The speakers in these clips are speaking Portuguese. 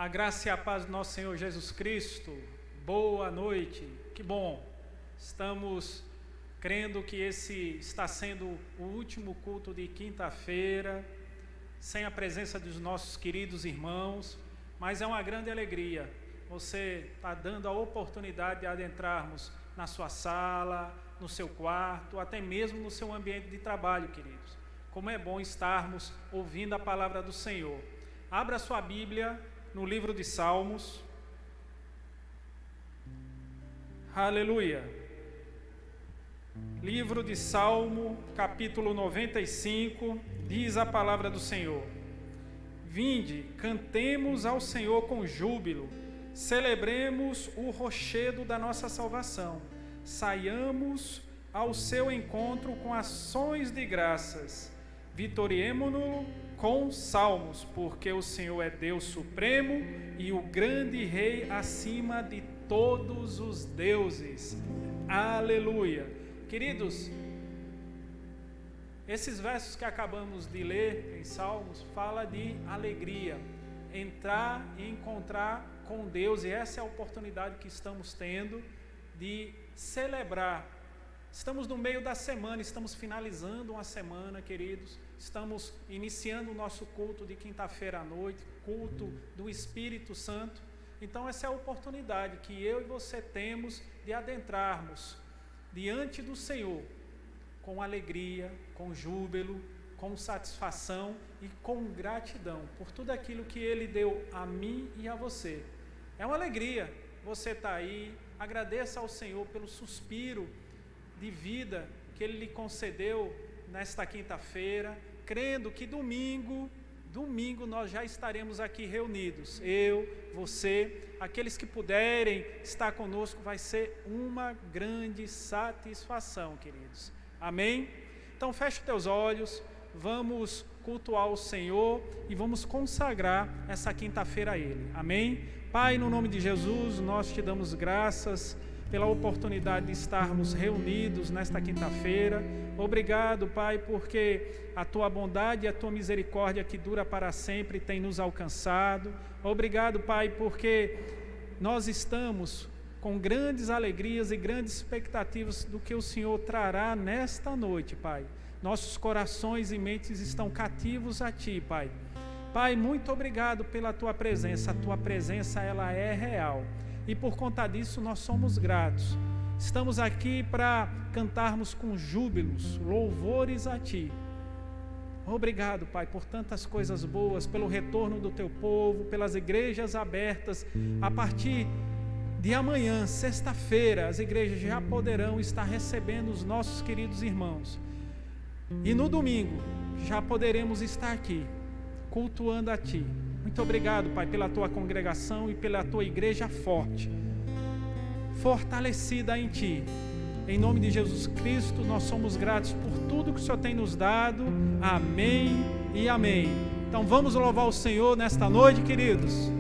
A graça e a paz do nosso Senhor Jesus Cristo. Boa noite. Que bom. Estamos crendo que esse está sendo o último culto de quinta-feira, sem a presença dos nossos queridos irmãos, mas é uma grande alegria. Você está dando a oportunidade de adentrarmos na sua sala, no seu quarto, até mesmo no seu ambiente de trabalho, queridos. Como é bom estarmos ouvindo a palavra do Senhor. Abra sua Bíblia no livro de Salmos. Aleluia. Livro de Salmo, capítulo 95, diz a palavra do Senhor: Vinde, cantemos ao Senhor com júbilo, celebremos o rochedo da nossa salvação, saiamos ao seu encontro com ações de graças, vitoriemo-no com salmos, porque o Senhor é Deus supremo e o grande Rei acima de todos os deuses. Aleluia. Queridos, esses versos que acabamos de ler em Salmos fala de alegria, entrar e encontrar com Deus, e essa é a oportunidade que estamos tendo de celebrar. Estamos no meio da semana, estamos finalizando uma semana, queridos, estamos iniciando o nosso culto de quinta-feira à noite, culto do Espírito Santo. Então essa é a oportunidade que eu e você temos de adentrarmos diante do Senhor com alegria, com júbilo, com satisfação e com gratidão por tudo aquilo que Ele deu a mim e a você. É uma alegria você estar aí. Agradeça ao Senhor pelo suspiro de vida que Ele lhe concedeu nesta quinta-feira, crendo que domingo nós já estaremos aqui reunidos, eu, você, aqueles que puderem estar conosco, vai ser uma grande satisfação, queridos. Amém? Então feche teus olhos, vamos cultuar o Senhor e vamos consagrar essa quinta-feira a Ele. Amém? Pai, no nome de Jesus, nós te damos graças pela oportunidade de estarmos reunidos nesta quinta-feira. Obrigado, Pai, porque a Tua bondade e a Tua misericórdia que dura para sempre tem nos alcançado. Obrigado, Pai, porque nós estamos com grandes alegrias e grandes expectativas do que o Senhor trará nesta noite, Pai. Nossos corações e mentes estão cativos a Ti, Pai. Pai, muito obrigado pela Tua presença. A Tua presença, ela é real. E por conta disso nós somos gratos. Estamos aqui para cantarmos com júbilos, louvores a Ti. Obrigado, Pai, por tantas coisas boas, pelo retorno do Teu povo, pelas igrejas abertas. A partir de amanhã, sexta-feira, as igrejas já poderão estar recebendo os nossos queridos irmãos. E no domingo, já poderemos estar aqui, cultuando a Ti. Muito obrigado, Pai, pela Tua congregação e pela Tua igreja forte, fortalecida em Ti. Em nome de Jesus Cristo, nós somos gratos por tudo que o Senhor tem nos dado. Amém e amém. Então vamos louvar o Senhor nesta noite, queridos.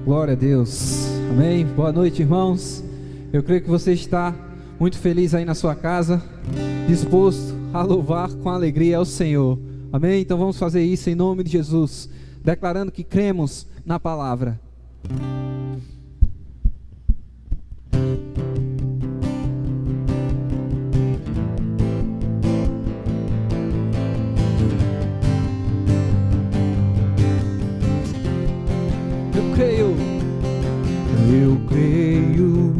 Glória a Deus. Amém. Boa noite, irmãos. Eu creio que você está muito feliz aí na sua casa, disposto a louvar com alegria ao Senhor. Amém? Então vamos fazer isso em nome de Jesus, declarando que cremos na palavra. Eu creio,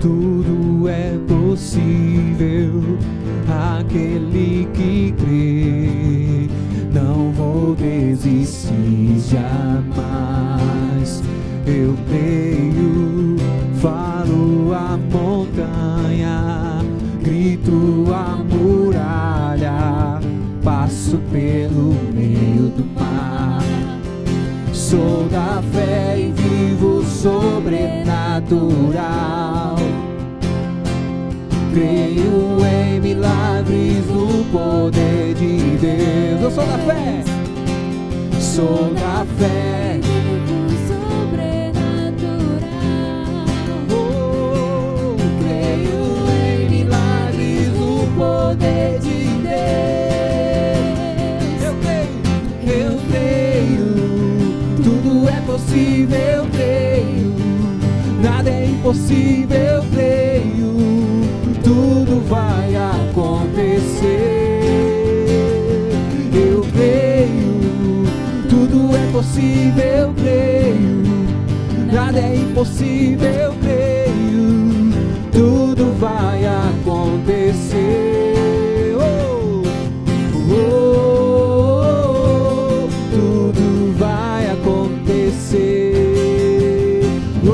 tudo é possível, aquele que crê, não vou desistir jamais. Eu creio, falo a montanha, grito a muralha, passo pelo meio do mar. Sou da fé e vivo sobrenatural. Creio em milagres no poder de Deus. Eu sou da fé. Sou da fé. Vivo sobrenatural. Creio em milagres no poder de Deus. impossível, eu creio. Nada é impossível, eu creio. Tudo vai acontecer. Eu creio. Tudo é possível, eu creio. Nada é impossível, eu creio. Tudo vai acontecer. Oh, oh, oh, tudo vai acontecer. Oh, oh,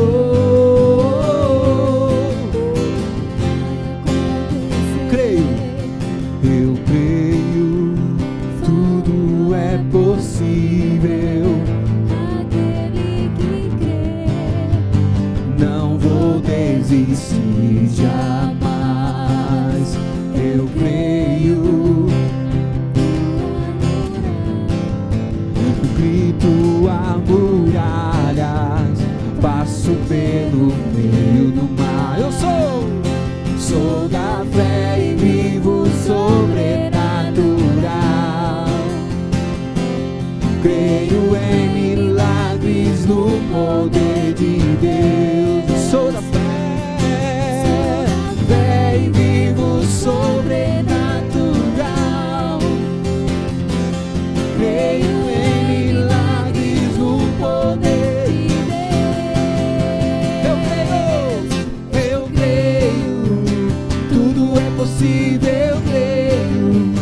oh. Creio, eu creio. Tudo é possível. Aquele que crê, Não vou desistir jamais. Eu creio. Grito a muralhas, passo pelo meio do mar. Eu sou da fé e vivo sobrenatural. Creio em milagres no poder de Deus. Eu sou da fé e vivo sobrenatural. Creio em milagres no poder de Deus. Eu creio, tudo é possível, eu creio.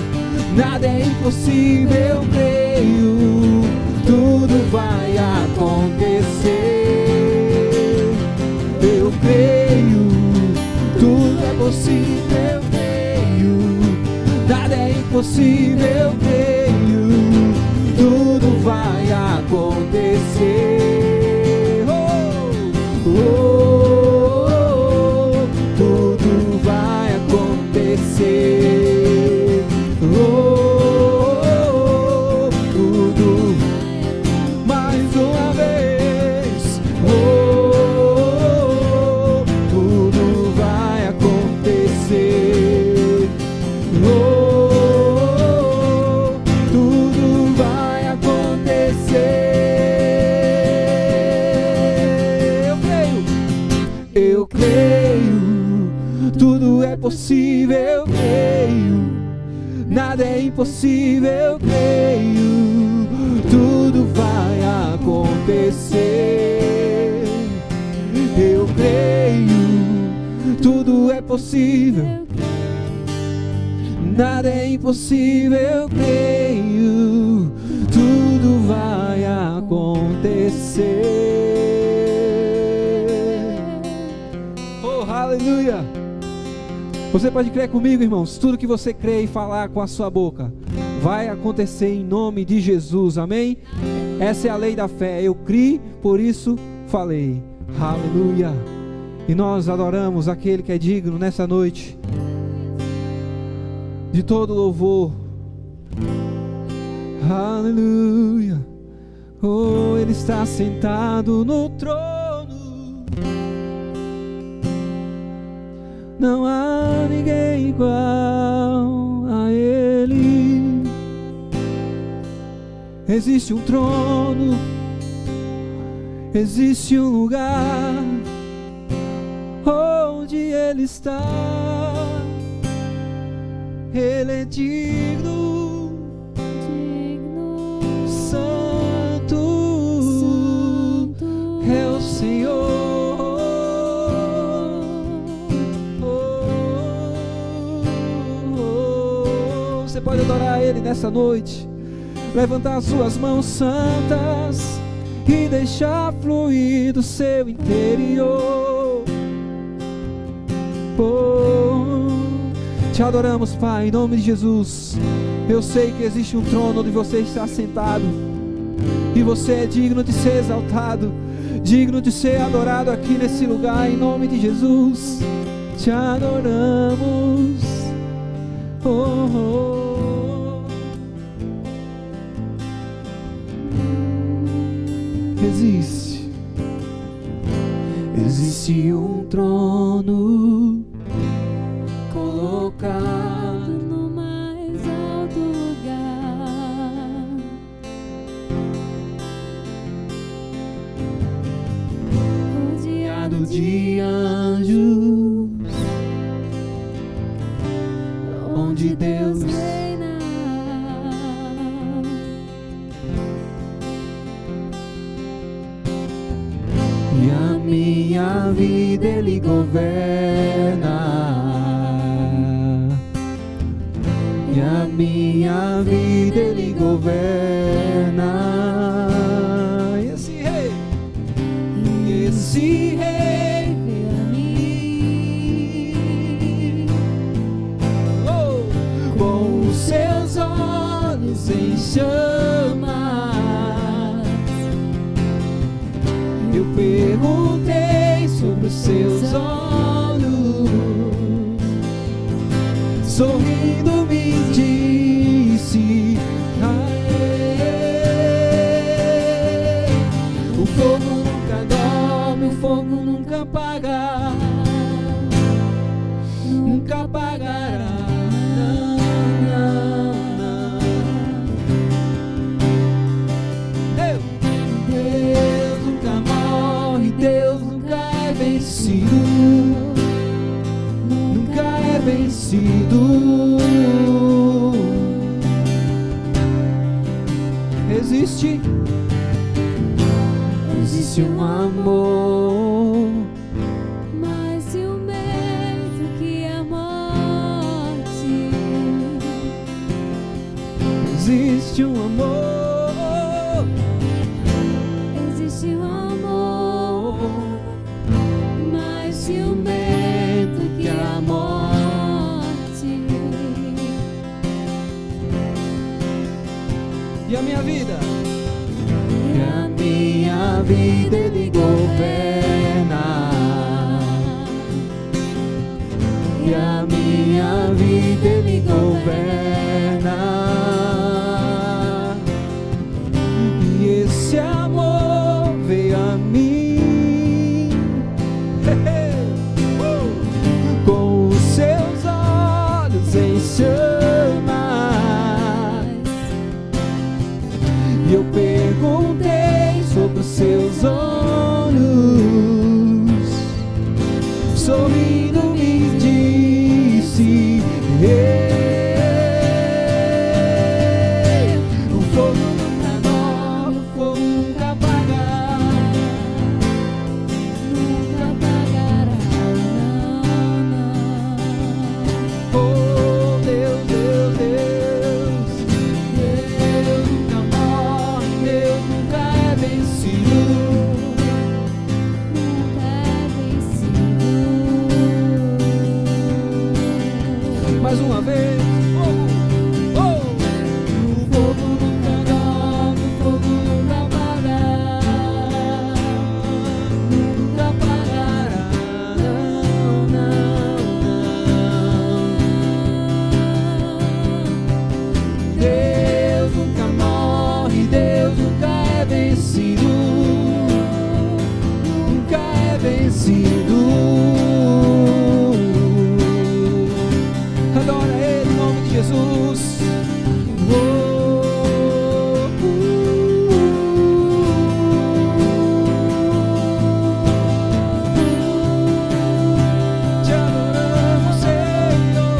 Nada é impossível, eu creio. Tudo vai acontecer. Eu creio, tudo é possível, eu creio. Nada é impossível, eu creio. Tudo vai acontecer. Oh, oh, oh, tudo vai acontecer. Oh, oh, tudo mais uma vez. Oh, tudo vai acontecer. Oh, tudo vai acontecer. Eu creio, tudo é possível, eu creio. Nada é impossível, eu creio. Tudo vai acontecer. Eu creio, tudo é possível. Nada é impossível, eu creio. Tudo vai acontecer. Oh, aleluia! Você pode crer comigo, irmãos. Tudo que você crê e falar com a sua boca vai acontecer em nome de Jesus, amém? Essa é a lei da fé. Eu criei, por isso falei. Aleluia! E nós adoramos aquele que é digno nessa noite de todo louvor. Aleluia! Oh, Ele está sentado no trono. Não há ninguém igual a Ele. Existe um trono, existe um lugar onde Ele está. Ele é digno, santo, é o Senhor. Você pode adorar Ele nessa noite, levantar as suas mãos santas e deixar fluir do seu interior. Te adoramos, Pai, em nome de Jesus. Eu sei que existe um trono onde você está sentado e você é digno de ser exaltado, digno de ser adorado aqui nesse lugar, em nome de Jesus. Te adoramos. Oh, oh. Existe um trono colocado no mais alto lugar. de anjos, onde Deus reina. e a minha vida Ele governa, e a minha vida Ele governa. E esse rei Veio a mim, oh, com os seus olhos em chamas, eu perguntei sobre os seus olhos, sorrindo me disse: "Aê, o fogo nunca dorme, o fogo nunca apaga, nunca apagará, não, não, não." Deus nunca morre, Deus nunca é vencido, nunca é vencido. Existe um amor mais ciumento que a morte. existe um amor, Existe um amor mais ciumento que a morte. e a minha vida, e a minha vida Ele governa, e a minha vida Ele governa, e esse amor veio a mim, com os seus olhos em chamas, e eu perguntei sobre os seus olhos, sorrindo me disse: "Ei, o fogo nunca morre, o fogo nunca apaga, Nunca apagará, não, não. oh Deus, Deus, Deus, Deus nunca morre, Deus nunca é vencido." Nunca é vencido. Mais uma vez, fogo, oh. O fogo nunca dorme, o fogo nunca apaga, nunca apagará, não, não, não. Deus nunca morre, Deus nunca é vencido, nunca é vencido. Adora Ele em nome de Jesus. Te adoramos, Senhor.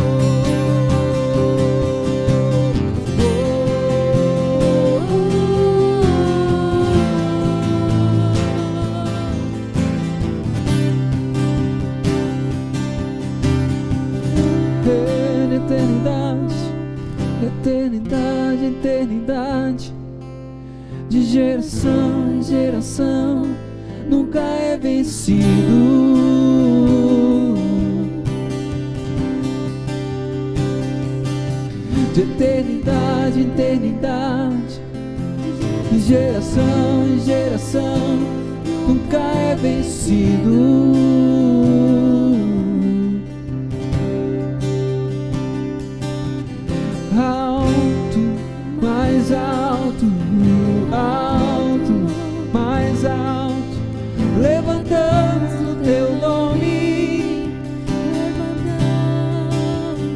Eternidade, eternidade, de geração em geração, nunca é vencido. De eternidade em eternidade, de geração em geração, nunca é vencido. Alto, mais alto, alto, mais alto, levantamos o teu nome.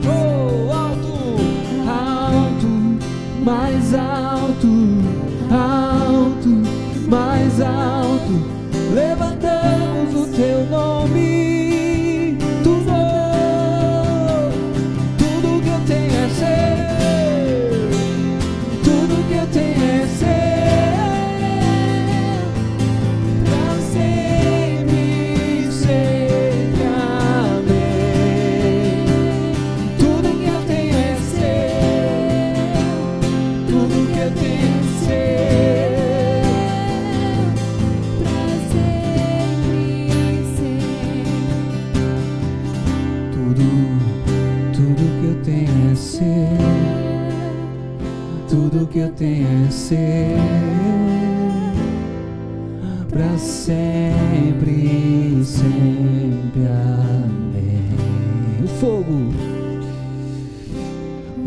Oh, alto, alto, mais alto, alto, mais alto, levantamos o teu nome. Tudo que eu tenho é seu, tudo que eu tenho é seu, pra sempre, sempre, amém. Tudo que eu tenho é seu, tudo que eu tenho é seu, pra sempre ser. tudo que eu tenho é seu, tudo que eu tenho é seu, pra sempre, sempre, amém. O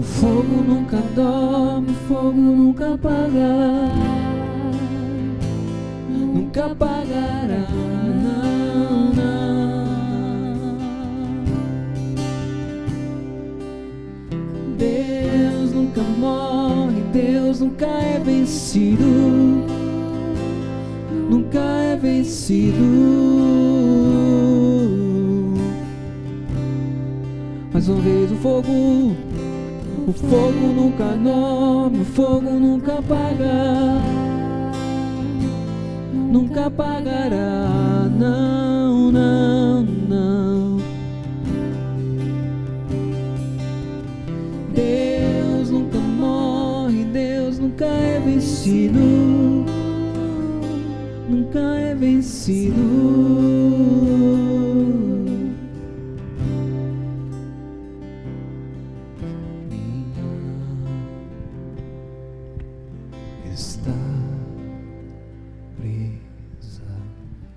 fogo nunca dorme, o fogo nunca apaga, nunca apagará, não, não. Deus nunca morre, Deus nunca é vencido, nunca é vencido. Mais uma vez, o fogo nunca dorme, o fogo nunca apaga, nunca apagará, não, não, não. Deus nunca morre, Deus nunca é vencido, nunca é vencido. Está presa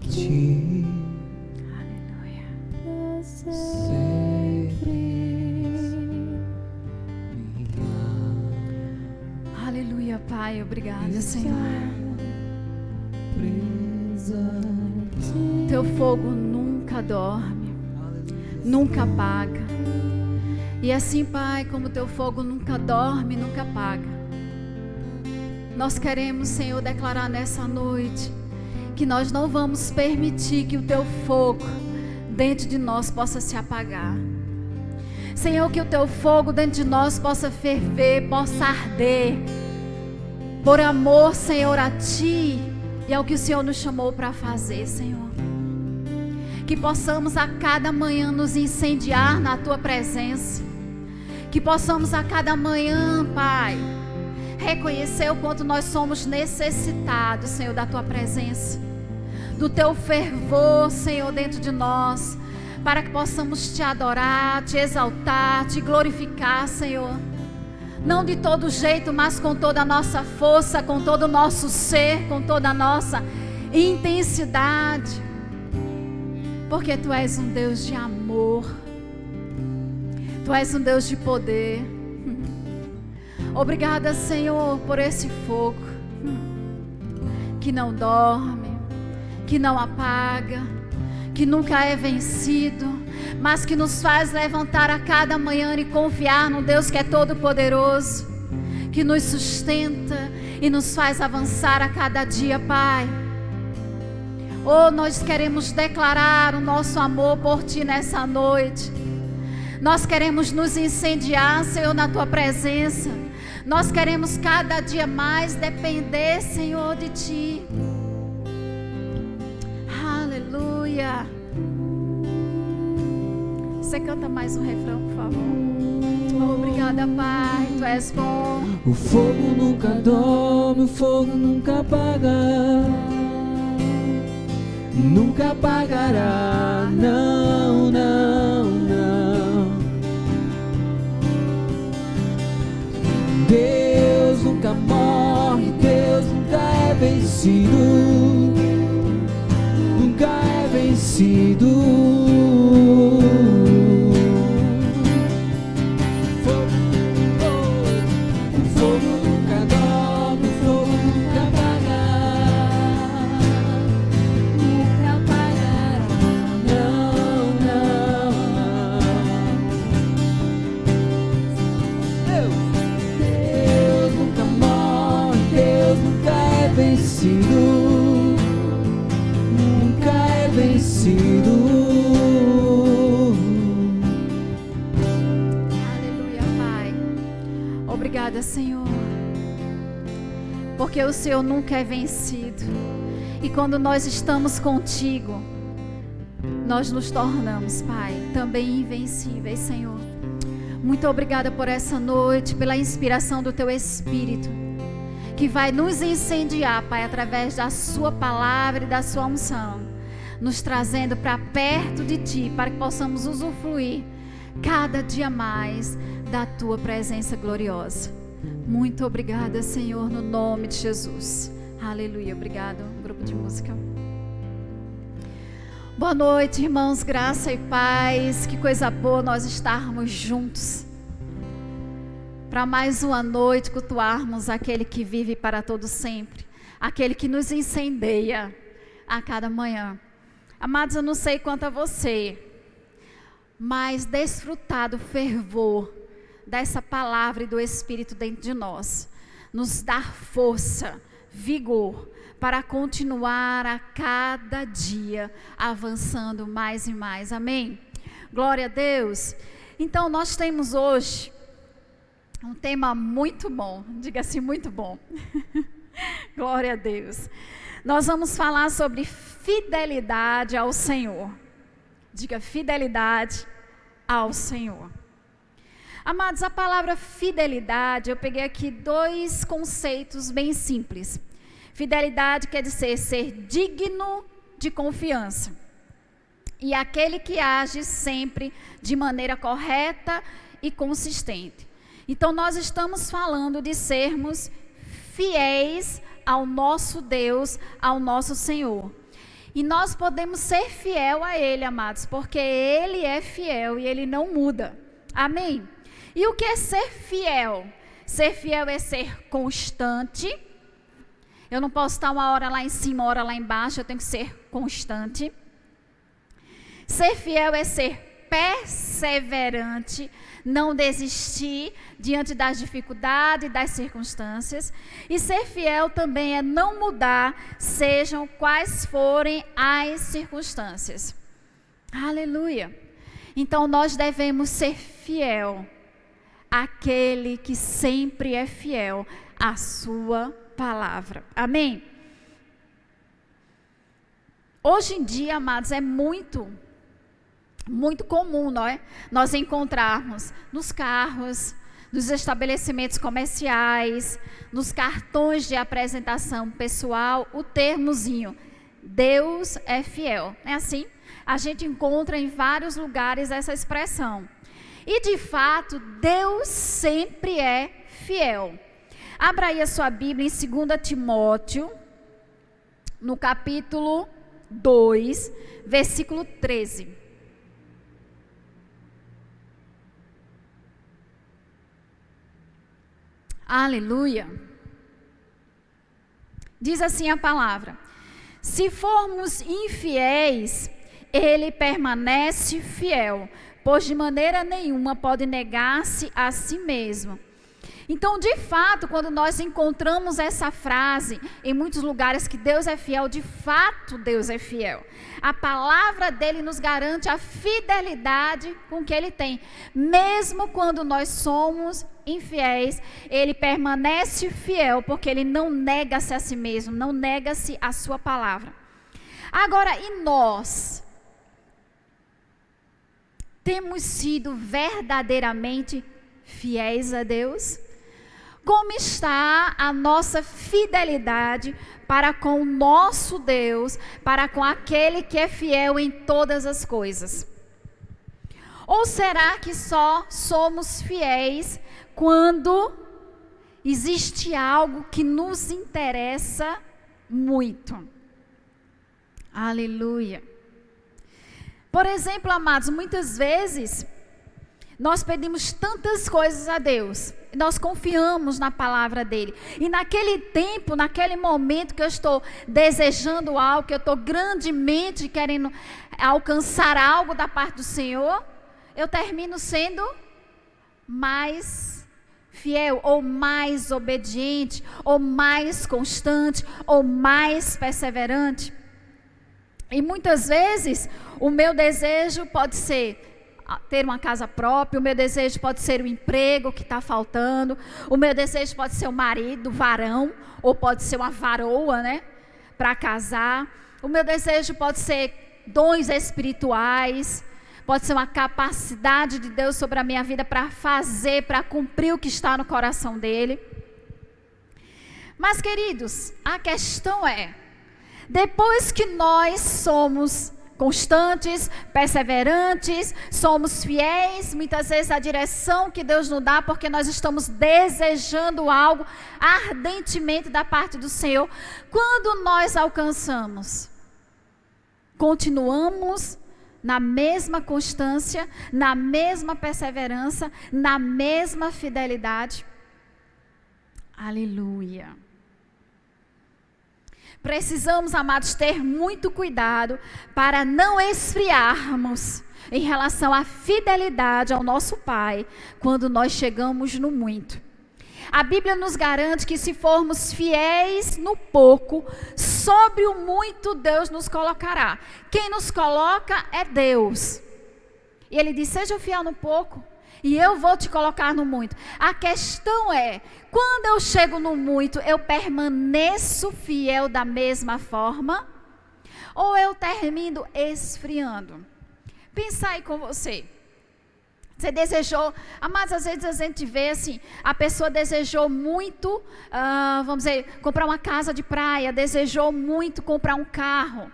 em ti, Aleluia. sempre minha. Aleluia, Pai. Obrigada, Senhor. Presa em ti. Teu fogo nunca dorme, nunca apaga. E assim, Pai, como teu fogo nunca dorme, nunca apaga, nós queremos, Senhor, declarar nessa noite que nós não vamos permitir que o teu fogo dentro de nós possa se apagar. Senhor, que o teu fogo dentro de nós possa ferver, possa arder, por amor, Senhor, a ti e ao que o Senhor nos chamou para fazer, Senhor. Que possamos a cada manhã nos incendiar na tua presença. Que possamos a cada manhã, Pai, reconhecer o quanto nós somos necessitados, Senhor, da tua presença, do teu fervor, Senhor, dentro de nós, para que possamos te adorar, te exaltar, te glorificar, Senhor. Não de todo jeito, mas com toda a nossa força, com todo o nosso ser, com toda a nossa intensidade, porque tu és um Deus de amor, tu és um Deus de poder. Obrigada, Senhor, por esse fogo que não dorme, que não apaga, que nunca é vencido, mas que nos faz levantar a cada manhã e confiar no Deus que é todo poderoso, que nos sustenta e nos faz avançar a cada dia, Pai. Oh, nós queremos declarar o nosso amor por Ti nessa noite. Nós queremos nos incendiar, Senhor, na Tua presença. Nós queremos cada dia mais depender, Senhor, de Ti. Aleluia. Você canta mais um refrão, por favor. Obrigada, Pai, Tu és bom. O fogo nunca dorme, o fogo nunca apaga, nunca apagará, não, não, não. Deus nunca morre, Deus nunca é vencido, nunca é vencido. vencido. Aleluia, Pai. Obrigada, Senhor, porque o Senhor nunca é vencido. E quando nós estamos contigo, nós nos tornamos, Pai, também invencíveis, Senhor. Muito obrigada por essa noite, pela inspiração do Teu Espírito, que vai nos incendiar, Pai, através da Sua palavra e da Sua unção, nos trazendo para perto de Ti, para que possamos usufruir cada dia mais da Tua presença gloriosa. Muito obrigada, Senhor, no nome de Jesus. Aleluia. Obrigado, grupo de música. Boa noite, irmãos, graça e paz. Que coisa boa nós estarmos juntos para mais uma noite cultuarmos aquele que vive para todo sempre, aquele que nos incendeia a cada manhã. Amados, eu não sei quanto a você, mas desfrutar do fervor dessa palavra e do Espírito dentro de nós, nos dar força, vigor, para continuar a cada dia avançando mais e mais. Amém? Glória a Deus. Então nós temos hoje um tema muito bom, diga assim, muito bom. Glória a Deus. Nós vamos falar sobre fidelidade ao Senhor. Diga, fidelidade ao Senhor. Amados, a palavra fidelidade, eu peguei aqui 2 conceitos bem simples. Fidelidade quer dizer ser digno de confiança. E aquele que age sempre de maneira correta e consistente. Então nós estamos falando de sermos fiéis ao nosso Deus, ao nosso Senhor. E nós podemos ser fiel a Ele, amados, porque Ele é fiel e Ele não muda. Amém? E o que é ser fiel? Ser fiel é ser constante. Eu não posso estar uma hora lá em cima, uma hora lá embaixo, eu tenho que ser constante. Ser fiel é ser perseverante, não desistir diante das dificuldades e das circunstâncias. E ser fiel também é não mudar, sejam quais forem as circunstâncias. Aleluia! Então nós devemos ser fiel àquele que sempre é fiel à sua palavra. Amém? Hoje em dia, amados, é muito comum, não é? Nós encontrarmos nos carros, nos estabelecimentos comerciais, nos cartões de apresentação pessoal, o termozinho, Deus é fiel. É assim? A gente encontra em vários lugares essa expressão. E de fato, Deus sempre é fiel. Abra aí a sua Bíblia em 2 Timóteo, no capítulo 2, versículo 13. Aleluia. Diz assim a palavra: se formos infiéis, Ele permanece fiel, pois de maneira nenhuma pode negar-se a si mesmo. Então, de fato, quando nós encontramos essa frase em muitos lugares que Deus é fiel, de fato Deus é fiel. A palavra dele nos garante a fidelidade com que ele tem. Mesmo quando nós somos infiéis, ele permanece fiel, porque ele não nega-se a si mesmo, não nega-se a sua palavra. Agora, e nós? Temos sido verdadeiramente fiéis a Deus? Como está a nossa fidelidade para com o nosso Deus, para com aquele que é fiel em todas as coisas? Ou será que só somos fiéis quando existe algo que nos interessa muito? Aleluia. Por exemplo, amados, muitas vezes nós pedimos tantas coisas a Deus, nós confiamos na palavra dele, e naquele tempo, naquele momento que eu estou desejando algo, que eu estou grandemente querendo alcançar algo da parte do Senhor, eu termino sendo mais fiel, ou mais obediente, ou mais constante, ou mais perseverante. E muitas vezes o meu desejo pode ser ter uma casa própria, o meu desejo pode ser o emprego que está faltando, o meu desejo pode ser o marido, o varão, ou pode ser uma varoa, né, para casar. O meu desejo pode ser dons espirituais, pode ser uma capacidade de Deus sobre a minha vida para fazer, para cumprir o que está no coração dele. Mas, queridos, a questão é, depois que nós somos constantes, perseverantes, somos fiéis, muitas vezes a direção que Deus nos dá, porque nós estamos desejando algo ardentemente da parte do Senhor. Quando nós alcançamos, continuamos na mesma constância, na mesma perseverança, na mesma fidelidade. Aleluia. Precisamos, amados, ter muito cuidado para não esfriarmos em relação à fidelidade ao nosso Pai quando nós chegamos no muito. A Bíblia nos garante que se formos fiéis no pouco, sobre o muito Deus nos colocará. Quem nos coloca é Deus. E Ele diz, seja fiel no pouco e eu vou te colocar no muito. A questão é, quando eu chego no muito, eu permaneço fiel da mesma forma? Ou eu termino esfriando? Pensa aí com você. Você desejou, amados, às vezes a gente vê assim, a pessoa desejou muito, vamos dizer, comprar uma casa de praia, desejou muito comprar um carro.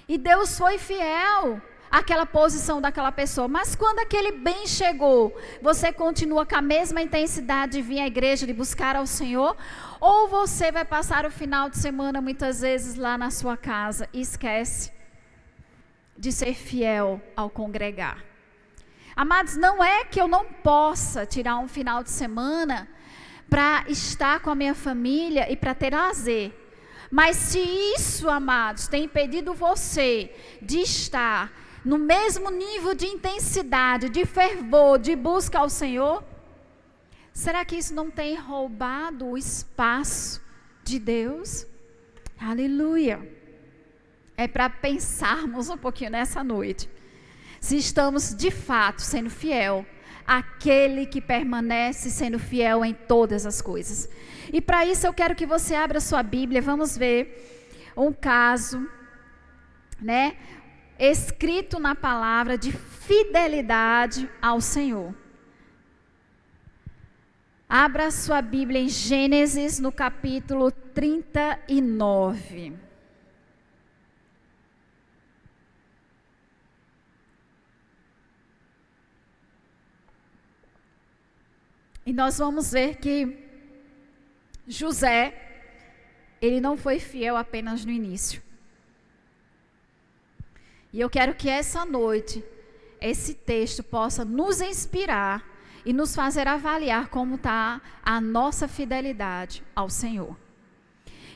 E Deus foi fiel àquela posição daquela pessoa. Mas quando aquele bem chegou, você continua com a mesma intensidade de vir à igreja, de buscar ao Senhor? Ou você vai passar o final de semana muitas vezes lá na sua casa e esquece de ser fiel ao congregar? Amados, não é que eu não possa tirar um final de semana para estar com a minha família e para ter lazer. Mas se isso, amados, tem impedido você de estar no mesmo nível de intensidade, de fervor, de busca ao Senhor, será que isso não tem roubado o espaço de Deus? Aleluia! É para pensarmos um pouquinho nessa noite. Se estamos de fato sendo fiel àquele que permanece sendo fiel em todas as coisas. E para isso eu quero que você abra sua Bíblia, vamos ver um caso, né, escrito na palavra de fidelidade ao Senhor. Abra sua Bíblia em Gênesis no capítulo 39. E nós vamos ver que José, ele não foi fiel apenas no início. E eu quero que essa noite, esse texto possa nos inspirar e nos fazer avaliar como está a nossa fidelidade ao Senhor.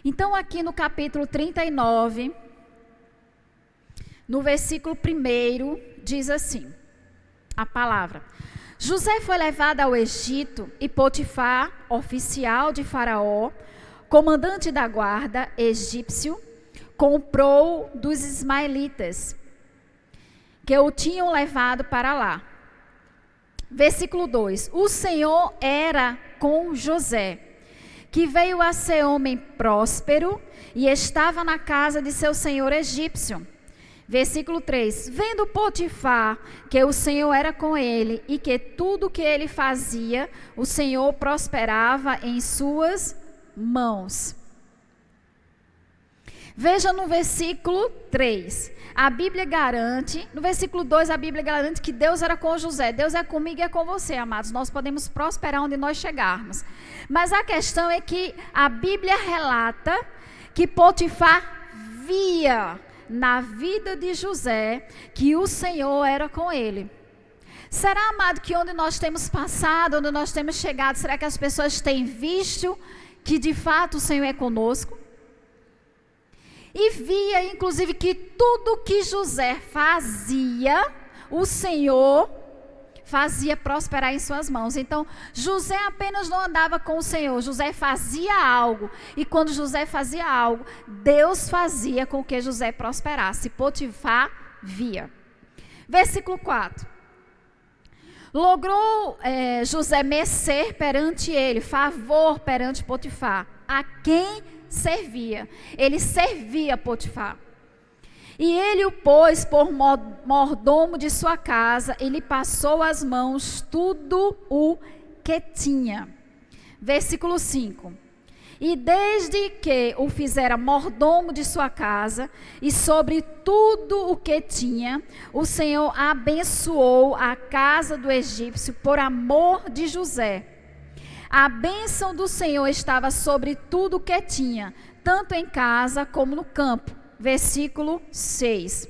Então aqui no capítulo 39, no versículo 1, diz assim, a palavra: José foi levado ao Egito e Potifar, oficial de Faraó, comandante da guarda egípcio, comprou dos ismaelitas, que o tinham levado para lá. Versículo 2: O Senhor era com José, que veio a ser homem próspero e estava na casa de seu senhor egípcio. Versículo 3: Vendo Potifar que o Senhor era com ele e que tudo que ele fazia, o Senhor prosperava em suas mãos. Veja no versículo 3, a Bíblia garante, no versículo 2 a Bíblia garante que Deus era com José. Deus é comigo e é com você, amados. Nós podemos prosperar onde nós chegarmos. Mas a questão é que a Bíblia relata que Potifar via na vida de José que o Senhor era com ele. Será, amado, que onde nós temos passado, onde nós temos chegado, será que as pessoas têm visto que de fato o Senhor é conosco? E via inclusive que tudo que José fazia, o Senhor fazia prosperar em suas mãos. Então, José apenas não andava com o Senhor, José fazia algo. E quando José fazia algo, Deus fazia com que José prosperasse. Potifar via. Versículo 4. Logrou José merecer perante ele, favor perante Potifar, a quem servia. Ele servia Potifar. E ele o pôs por mordomo de sua casa, e lhe passou às mãos tudo o que tinha. Versículo 5. E desde que o fizera mordomo de sua casa, e sobre tudo o que tinha, o Senhor abençoou a casa do egípcio por amor de José. A bênção do Senhor estava sobre tudo o que tinha, tanto em casa como no campo. Versículo 6.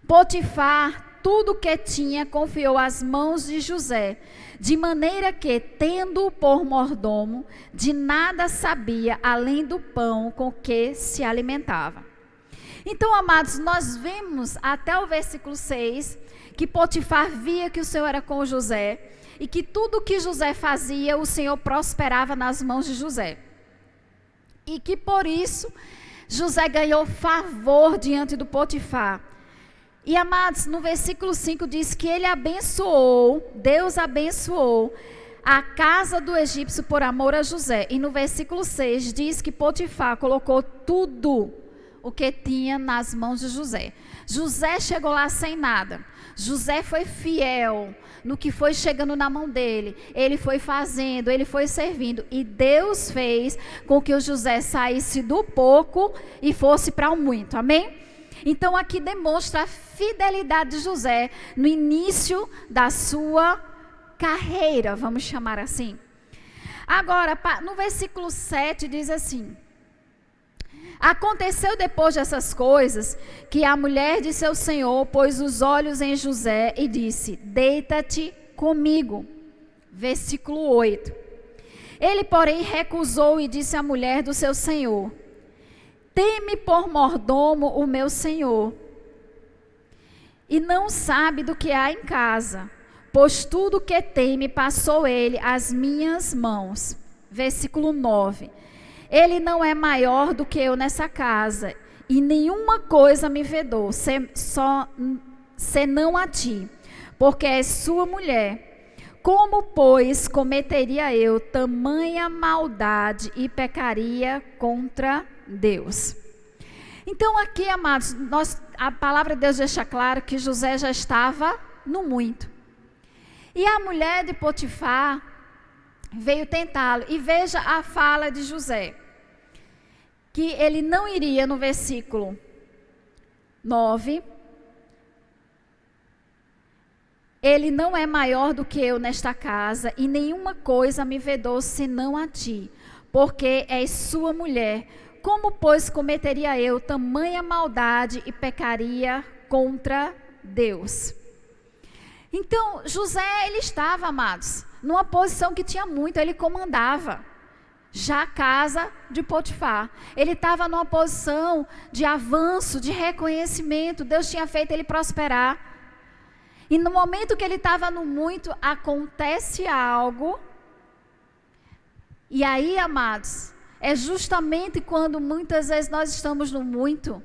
Potifar, tudo o que tinha, confiou às mãos de José, de maneira que, tendo-o por mordomo, de nada sabia, além do pão com que se alimentava. Então, amados, nós vemos até o versículo 6, que Potifar via que o Senhor era com José, e que tudo que José fazia, o Senhor prosperava nas mãos de José. E que por isso, José ganhou favor diante do Potifar. E, amados, no versículo 5 diz que ele abençoou, Deus abençoou a casa do egípcio por amor a José. E no versículo 6 diz que Potifar colocou tudo o que tinha nas mãos de José. José chegou lá sem nada. José foi fiel no que foi chegando na mão dele. Ele foi fazendo, ele foi servindo. E Deus fez com que o José saísse do pouco e fosse para o muito. Amém? Então aqui demonstra a fidelidade de José no início da sua carreira, vamos chamar assim. Agora, no versículo 7 diz assim: aconteceu depois dessas coisas, que a mulher de seu senhor pôs os olhos em José e disse: deita-te comigo. Versículo 8. Ele, porém, recusou e disse à mulher do seu senhor: tem-me por mordomo o meu senhor, e não sabe do que há em casa, pois tudo que tem me passou ele às minhas mãos. Versículo 9. Ele não é maior do que eu nessa casa, e nenhuma coisa me vedou, senão a ti, porque és sua mulher. Como, pois, cometeria eu tamanha maldade e pecaria contra Deus? Então aqui, amados, a palavra de Deus deixa claro que José já estava no muito. E a mulher de Potifar veio tentá-lo. E veja a fala de José, que ele não iria, no versículo 9, ele não é maior do que eu nesta casa, e nenhuma coisa me vedou senão a ti, porque és sua mulher. Como, pois, cometeria eu tamanha maldade e pecaria contra Deus? Então, José, ele estava, amados, numa posição que tinha muito, ele comandava já a casa de Potifar. Ele estava numa posição de avanço, de reconhecimento. Deus tinha feito ele prosperar. E no momento que ele estava no muito, acontece algo. E aí, amados, é justamente quando muitas vezes nós estamos no muito,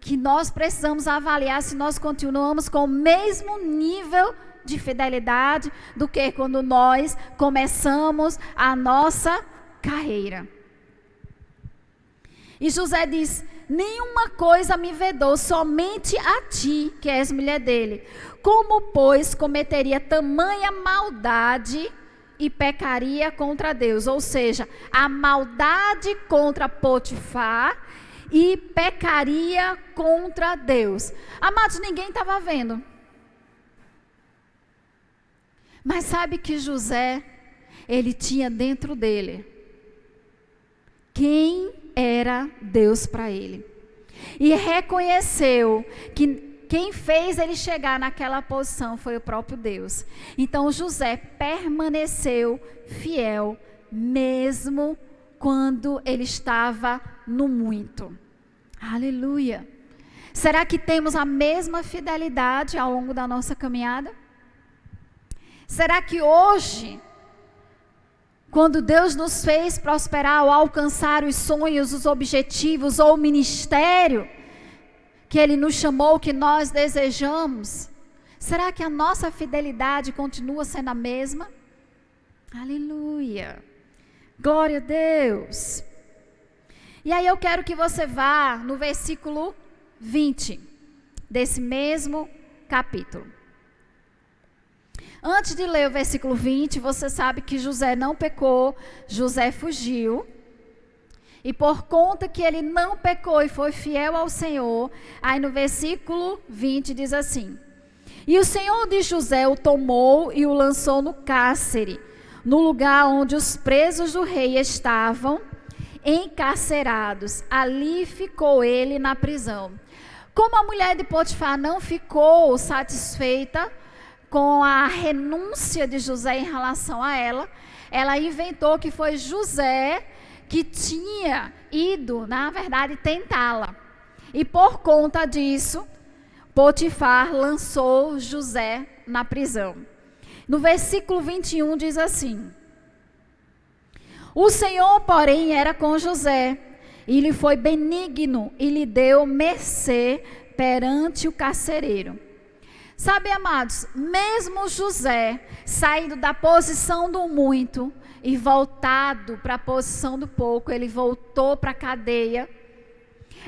que nós precisamos avaliar se nós continuamos com o mesmo nível de fidelidade do que quando nós começamos a nossa carreira. E José diz: nenhuma coisa me vedou, somente a ti, que és mulher dele. Como, pois, cometeria tamanha maldade e pecaria contra Deus? Ou seja, a maldade contra Potifar e pecaria contra Deus. Amados, ninguém estava vendo. Mas sabe que José, ele tinha dentro dele quem era Deus para ele. E reconheceu que quem fez ele chegar naquela posição foi o próprio Deus. Então José permaneceu fiel, mesmo quando ele estava no muito. Aleluia. Será que temos a mesma fidelidade ao longo da nossa caminhada? Será que hoje, quando Deus nos fez prosperar ou alcançar os sonhos, os objetivos ou o ministério que Ele nos chamou, que nós desejamos, será que a nossa fidelidade continua sendo a mesma? Aleluia! Glória a Deus! E aí eu quero que você vá no versículo 20 desse mesmo capítulo. Antes de ler o versículo 20, você sabe que José não pecou, José fugiu. E por conta que ele não pecou e foi fiel ao Senhor, aí no versículo 20 diz assim: E o Senhor de José o tomou e o lançou no cárcere, no lugar onde os presos do rei estavam encarcerados. Ali ficou ele na prisão. Como a mulher de Potifar não ficou satisfeita com a renúncia de José em relação a ela, ela inventou que foi José que tinha ido, na verdade, tentá-la. E por conta disso, Potifar lançou José na prisão. No versículo 21 diz assim: O Senhor, porém, era com José, e lhe foi benigno, e lhe deu mercê perante o carcereiro. Sabe, amados, mesmo José saindo da posição do muito e voltado para a posição do pouco, ele voltou para a cadeia.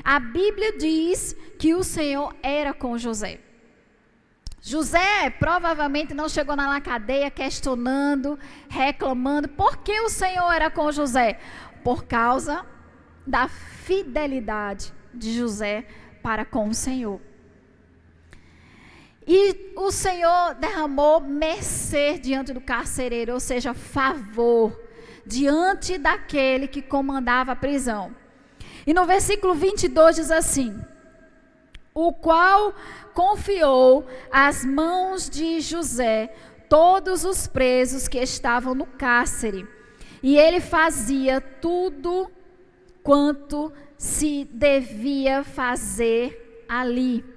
A Bíblia diz que o Senhor era com José. José provavelmente não chegou na cadeia questionando, reclamando. Por que o Senhor era com José? Por causa da fidelidade de José para com o Senhor. E o Senhor derramou mercê diante do carcereiro, ou seja, favor, diante daquele que comandava a prisão. E no versículo 22 diz assim: O qual confiou às mãos de José todos os presos que estavam no cárcere, e ele fazia tudo quanto se devia fazer ali.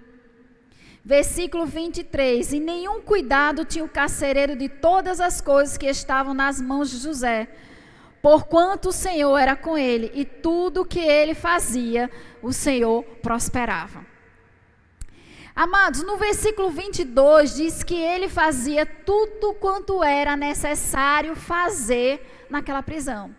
Versículo 23, e nenhum cuidado tinha o carcereiro de todas as coisas que estavam nas mãos de José, porquanto o Senhor era com ele, e tudo que ele fazia, o Senhor prosperava. Amados, no versículo 22 diz que ele fazia tudo quanto era necessário fazer naquela prisão.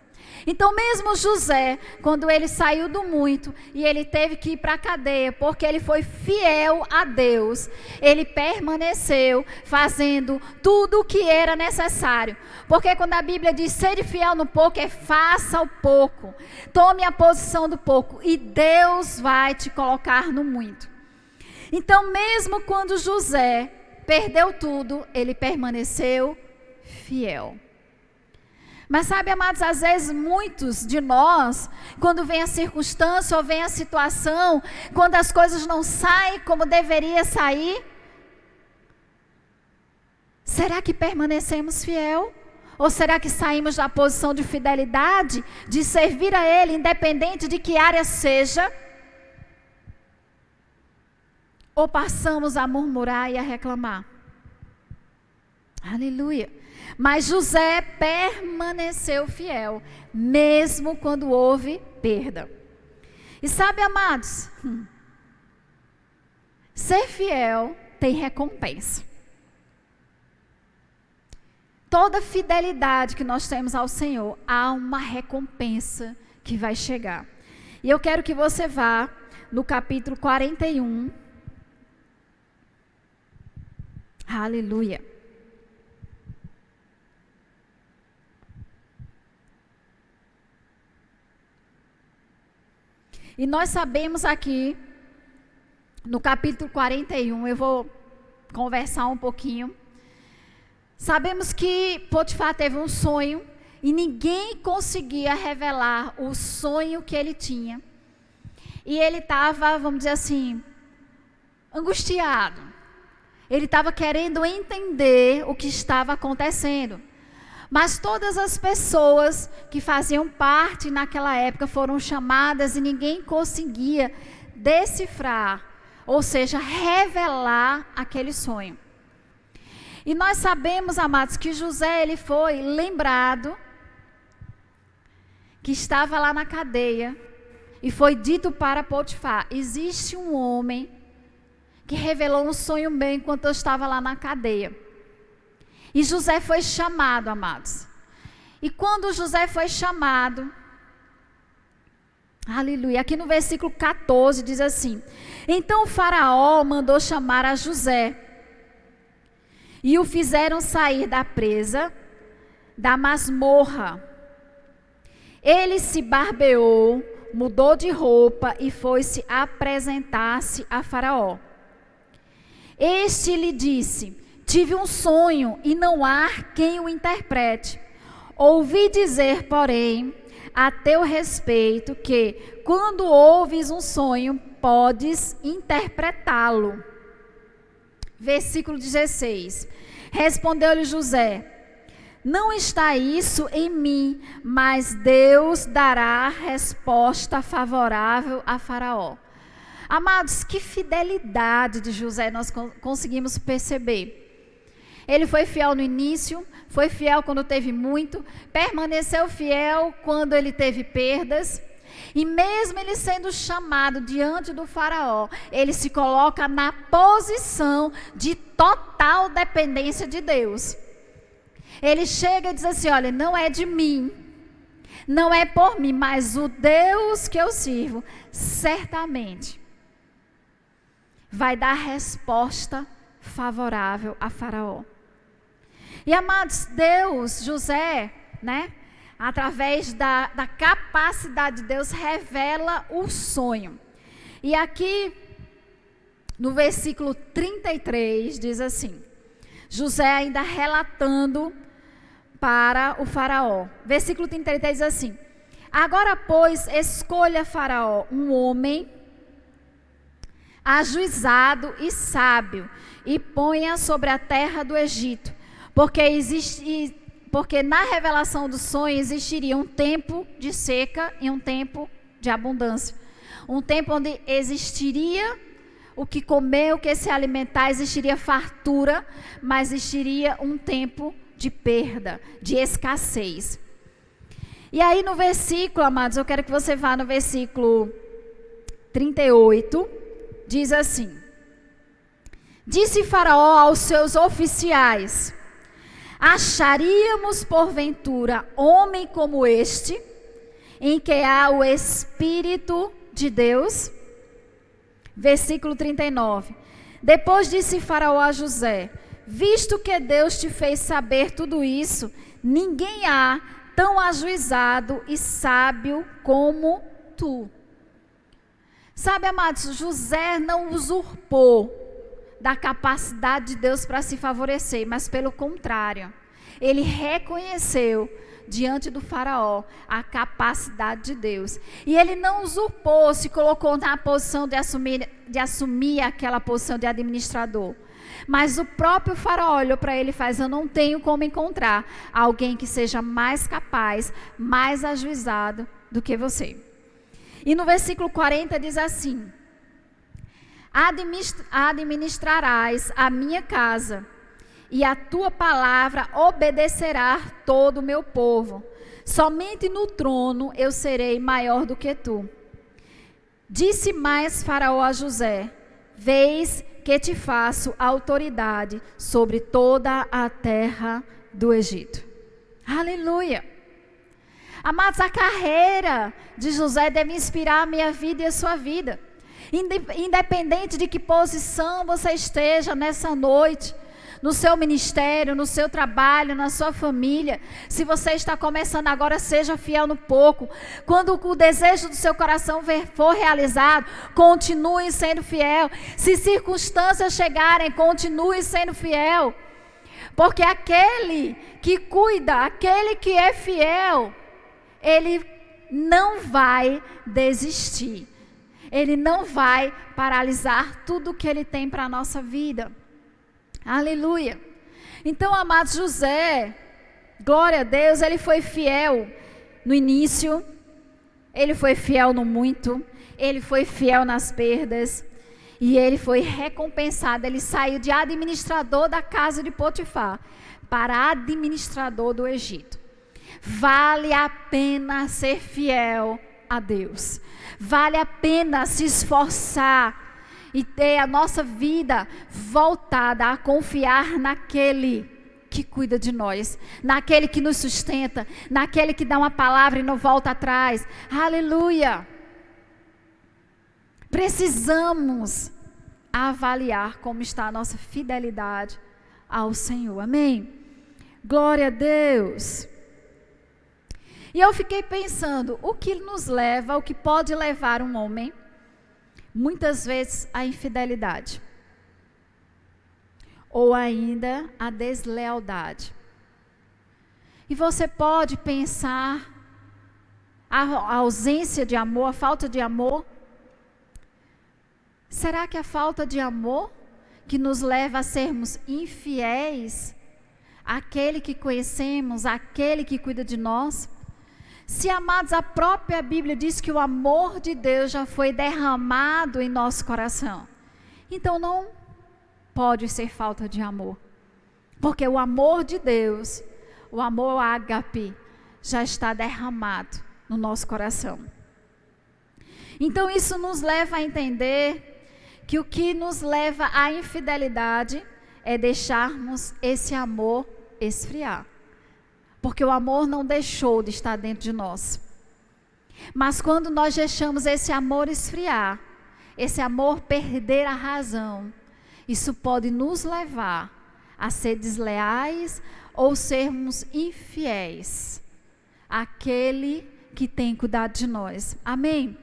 Então mesmo José, quando ele saiu do muito e ele teve que ir para a cadeia, porque ele foi fiel a Deus, ele permaneceu fazendo tudo o que era necessário. Porque quando a Bíblia diz ser fiel no pouco, faça o pouco, tome a posição do pouco e Deus vai te colocar no muito. Então mesmo quando José perdeu tudo, ele permaneceu fiel. Mas sabe, amados, às vezes muitos de nós, quando vem a circunstância ou vem a situação, quando as coisas não saem como deveria sair, será que permanecemos fiel? Ou será que saímos da posição de fidelidade, de servir a Ele, independente de que área seja? Ou passamos a murmurar e a reclamar? Aleluia. Mas José permaneceu fiel, mesmo quando houve perda. E sabe, amados, ser fiel tem recompensa. Toda fidelidade que nós temos ao Senhor, há uma recompensa que vai chegar. E eu quero que você vá no capítulo 41. Aleluia. E nós sabemos aqui, no capítulo 41, eu vou conversar um pouquinho. Sabemos que Potifar teve um sonho e ninguém conseguia revelar o sonho que ele tinha. E ele estava, vamos dizer assim, angustiado. Ele estava querendo entender o que estava acontecendo. Mas todas as pessoas que faziam parte naquela época foram chamadas e ninguém conseguia decifrar, ou seja, revelar aquele sonho. E nós sabemos, amados, que José, ele foi lembrado que estava lá na cadeia e foi dito para Potifar: existe um homem que revelou um sonho meu enquanto eu estava lá na cadeia. E José foi chamado, amados. E quando José foi chamado, aleluia, aqui no versículo 14 diz assim: então o faraó mandou chamar a José e o fizeram sair da presa, da masmorra. Ele se barbeou, mudou de roupa e foi-se apresentar-se a Faraó. Este lhe disse: tive um sonho e não há quem o interprete. Ouvi dizer, porém, a teu respeito que, quando ouves um sonho, podes interpretá-lo. Versículo 16. Respondeu-lhe José: não está isso em mim, mas Deus dará resposta favorável a Faraó. Amados, que fidelidade de José nós conseguimos perceber. Ele foi fiel no início, foi fiel quando teve muito, permaneceu fiel quando ele teve perdas. E mesmo ele sendo chamado diante do faraó, ele se coloca na posição de total dependência de Deus. Ele chega e diz assim: olha, não é de mim, não é por mim, mas o Deus que eu sirvo, certamente vai dar resposta favorável a Faraó. E amados, Deus, José, né, através da capacidade de Deus, revela o sonho. E aqui, no versículo 33, diz assim, José ainda relatando para o faraó. Versículo 33 diz assim: agora, pois, escolha Faraó um homem ajuizado e sábio, e ponha sobre a terra do Egito, porque na revelação do sonho existiria um tempo de seca e um tempo de abundância. Um tempo onde existiria o que comer, o que se alimentar, existiria fartura, mas existiria um tempo de perda, de escassez. E aí no versículo, amados, eu quero que você vá no versículo 38, diz assim: disse Faraó aos seus oficiais: acharíamos porventura homem como este, em que há o Espírito de Deus? Versículo 39. Depois disse Faraó a José: visto que Deus te fez saber tudo isso, ninguém há tão ajuizado e sábio como tu. Sabe, amados, José não usurpou da capacidade de Deus para se favorecer, mas pelo contrário, ele reconheceu diante do faraó a capacidade de Deus. E ele não usurpou, se colocou na posição de assumir aquela posição de administrador. Mas o próprio faraó olhou para ele e faz: eu não tenho como encontrar alguém que seja mais capaz, mais ajuizado do que você. E no versículo 40 diz assim: administrarás a minha casa, e a tua palavra obedecerá todo o meu povo. Somente no trono eu serei maior do que tu. Disse mais Faraó a José: vês que te faço autoridade sobre toda a terra do Egito. Aleluia! Amados, a carreira de José deve inspirar a minha vida e a sua vida. Independente de que posição você esteja nessa noite, no seu ministério, no seu trabalho, na sua família, se você está começando agora, seja fiel no pouco. Quando o desejo do seu coração for realizado, continue sendo fiel. Se circunstâncias chegarem, continue sendo fiel. Porque aquele que cuida, aquele que é fiel, ele não vai desistir. Ele não vai paralisar tudo que ele tem para a nossa vida. Aleluia. Então, amados, José, glória a Deus, ele foi fiel no início, ele foi fiel no muito, ele foi fiel nas perdas. E ele foi recompensado. Ele saiu de administrador da casa de Potifar para administrador do Egito. Vale a pena ser fiel a Deus. Vale a pena se esforçar e ter a nossa vida voltada a confiar naquele que cuida de nós, naquele que nos sustenta, naquele que dá uma palavra e não volta atrás. Aleluia! Precisamos avaliar como está a nossa fidelidade ao Senhor. Amém? Glória a Deus! E eu fiquei pensando, o que nos leva, o que pode levar um homem, muitas vezes, à infidelidade? Ou ainda a deslealdade. E você pode pensar a ausência de amor, a falta de amor. Será que a falta de amor que nos leva a sermos infiéis àquele que conhecemos, àquele que cuida de nós? Se, amados, a própria Bíblia diz que o amor de Deus já foi derramado em nosso coração. Então não pode ser falta de amor. Porque o amor de Deus, o amor ágape, já está derramado no nosso coração. Então isso nos leva a entender que o que nos leva à infidelidade é deixarmos esse amor esfriar. Porque o amor não deixou de estar dentro de nós. Mas quando nós deixamos esse amor esfriar, esse amor perder a razão, isso pode nos levar a ser desleais ou sermos infiéis àquele que tem cuidado de nós. Amém?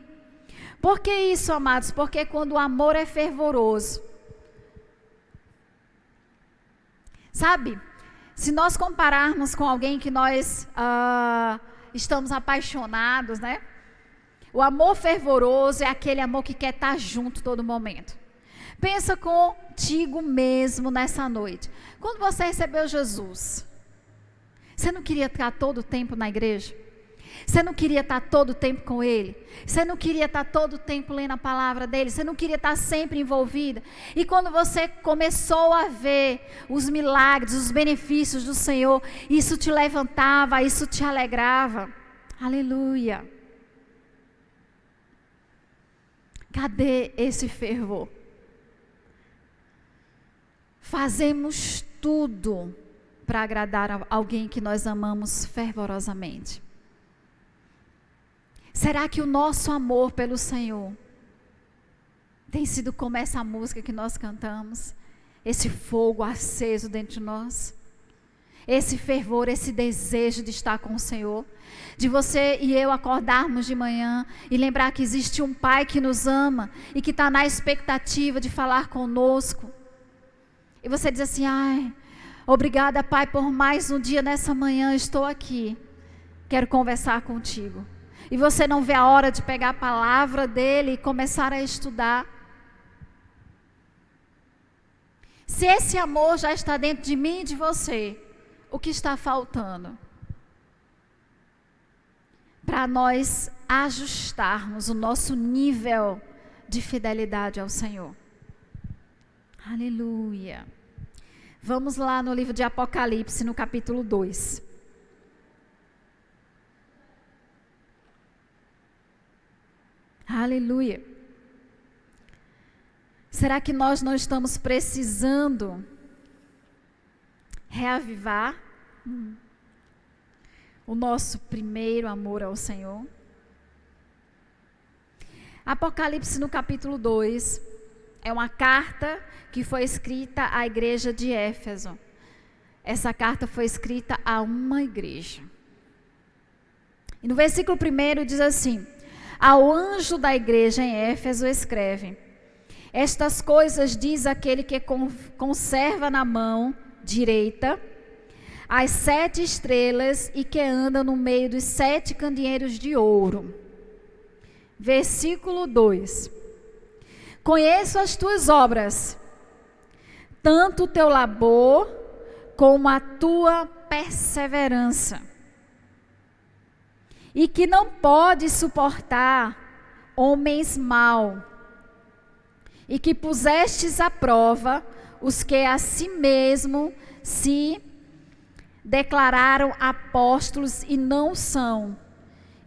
Por que isso, amados? Porque quando o amor é fervoroso, sabe? Se nós compararmos com alguém que nós estamos apaixonados, né? O amor fervoroso é aquele amor que quer estar junto todo momento. Pensa contigo mesmo nessa noite. Quando você recebeu Jesus, você não queria estar todo o tempo na igreja? Você não queria estar todo o tempo com Ele? Você não queria estar todo o tempo lendo a palavra dEle? Você não queria estar sempre envolvida? E quando você começou a ver os milagres, os benefícios do Senhor, isso te levantava, isso te alegrava. Aleluia! Cadê esse fervor? Fazemos tudo para agradar alguém que nós amamos fervorosamente. Será que o nosso amor pelo Senhor tem sido como essa música que nós cantamos? Esse fogo aceso dentro de nós? Esse fervor, esse desejo de estar com o Senhor? De você e eu acordarmos de manhã e lembrar que existe um Pai que nos ama e que está na expectativa de falar conosco. E você diz assim, ai, obrigada, Pai, por mais um dia nessa manhã, estou aqui. Quero conversar contigo. E você não vê a hora de pegar a palavra dele e começar a estudar. Se esse amor já está dentro de mim e de você, o que está faltando? Para nós ajustarmos o nosso nível de fidelidade ao Senhor. Aleluia. Vamos lá no livro de Apocalipse, no capítulo 2. Aleluia. Será que nós não estamos precisando reavivar o nosso primeiro amor ao Senhor? Apocalipse no capítulo 2 é uma carta que foi escrita à igreja de Éfeso. Essa carta foi escrita a uma igreja. E no versículo 1 diz assim: ao anjo da igreja em Éfeso escreve: estas coisas diz aquele que conserva na mão direita as 7 estrelas e que anda no meio dos 7 candeeiros de ouro. Versículo 2: conheço as tuas obras, tanto o teu labor como a tua perseverança, e que não pode suportar homens maus, e que pusestes à prova os que a si mesmo se declararam apóstolos e não são,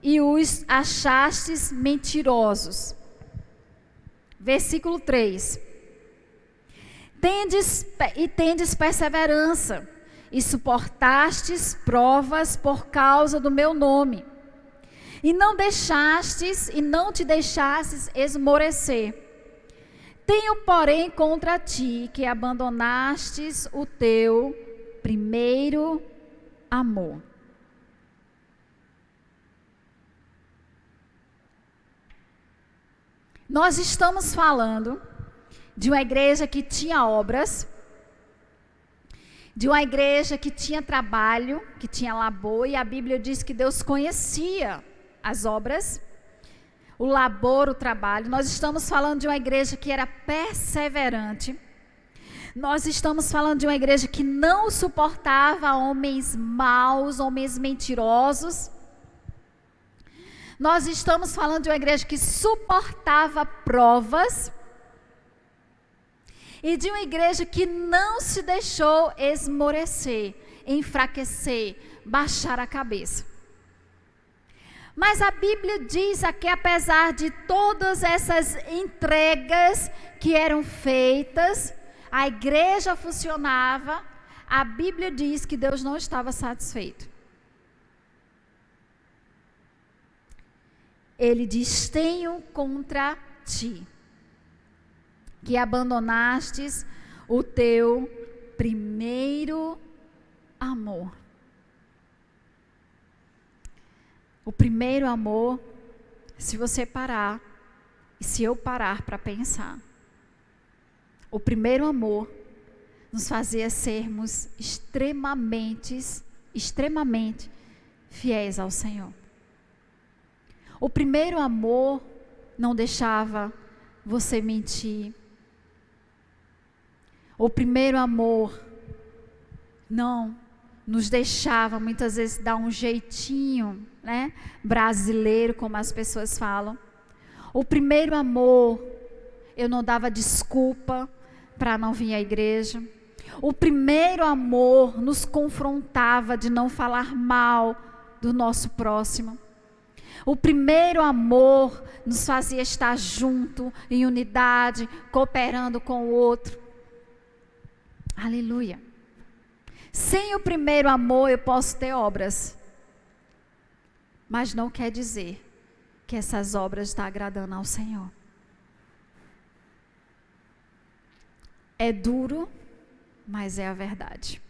e os achastes mentirosos. Versículo 3. Tendes perseverança, e suportastes provas por causa do meu nome, e não te deixastes esmorecer. Tenho, porém, contra ti que abandonastes o teu primeiro amor. Nós estamos falando de uma igreja que tinha obras, de uma igreja que tinha trabalho, que tinha labor, e a Bíblia diz que Deus conhecia as obras, o labor, o trabalho. Nós estamos falando de uma igreja que era perseverante. Nós estamos falando de uma igreja que não suportava homens maus, homens mentirosos. Nós estamos falando de uma igreja que suportava provas. E de uma igreja que não se deixou esmorecer, enfraquecer, baixar a cabeça. Mas a Bíblia diz que apesar de todas essas entregas que eram feitas, a igreja funcionava, a Bíblia diz que Deus não estava satisfeito. Ele diz: tenho contra ti que abandonastes o teu primeiro amor. O primeiro amor, se você parar, e se eu parar para pensar, o primeiro amor nos fazia sermos extremamente fiéis ao Senhor. O primeiro amor não deixava você mentir. O primeiro amor não nos deixava muitas vezes dar um jeitinho, né, brasileiro, como as pessoas falam. O primeiro amor, eu não dava desculpa para não vir à igreja. O primeiro amor nos confrontava de não falar mal do nosso próximo. O primeiro amor nos fazia estar junto, em unidade, cooperando com o outro. Aleluia. Sem o primeiro amor eu posso ter obras, mas não quer dizer que essas obras estão agradando ao Senhor. É duro, mas é a verdade.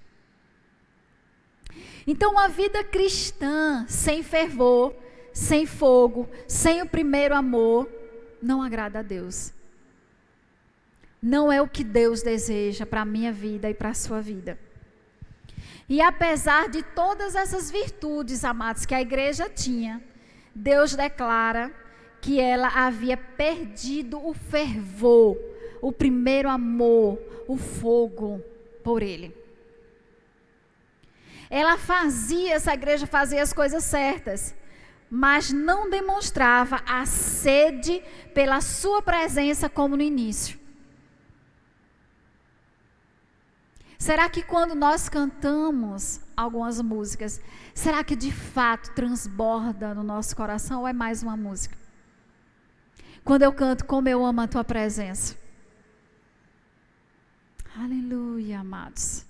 Então, uma vida cristã sem fervor, sem fogo, sem o primeiro amor, não agrada a Deus. Não é o que Deus deseja para a minha vida e para a sua vida. E apesar de todas essas virtudes, amados, que a igreja tinha, Deus declara que ela havia perdido o fervor, o primeiro amor, o fogo por Ele. Essa igreja fazia as coisas certas, mas não demonstrava a sede pela sua presença como no início. Será que quando nós cantamos algumas músicas, será que de fato transborda no nosso coração ou é mais uma música? Quando eu canto Como Eu Amo a Tua Presença. Aleluia, amados.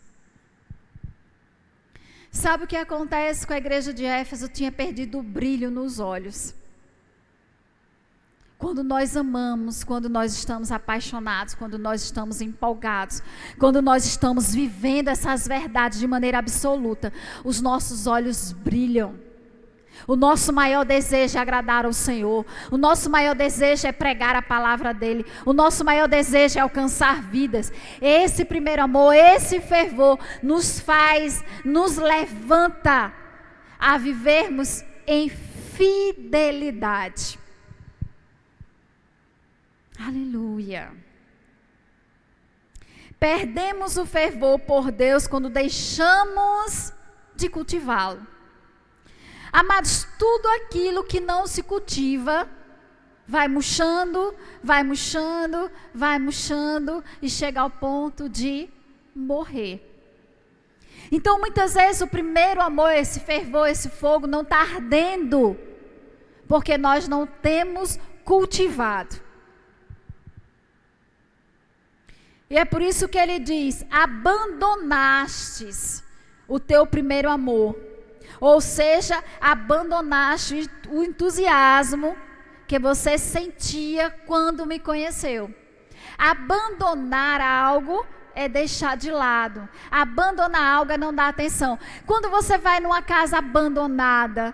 Sabe o que acontece com a igreja de Éfeso? Tinha perdido o brilho nos olhos. Quando nós amamos, quando nós estamos apaixonados, quando nós estamos empolgados, quando nós estamos vivendo essas verdades de maneira absoluta, os nossos olhos brilham. O nosso maior desejo é agradar ao Senhor. O nosso maior desejo é pregar a palavra dEle. O nosso maior desejo é alcançar vidas. Esse primeiro amor, esse fervor nos levanta a vivermos em fidelidade. Aleluia. Perdemos o fervor por Deus quando deixamos de cultivá-lo. Amados, tudo aquilo que não se cultiva vai murchando, vai murchando, vai murchando e chega ao ponto de morrer. Então muitas vezes o primeiro amor, esse fervor, esse fogo não está ardendo, porque nós não temos cultivado. E é por isso que ele diz: abandonastes o teu primeiro amor. Ou seja, abandonaste o entusiasmo que você sentia quando me conheceu. Abandonar algo é deixar de lado. Abandonar algo é não dar atenção. Quando você vai numa casa abandonada,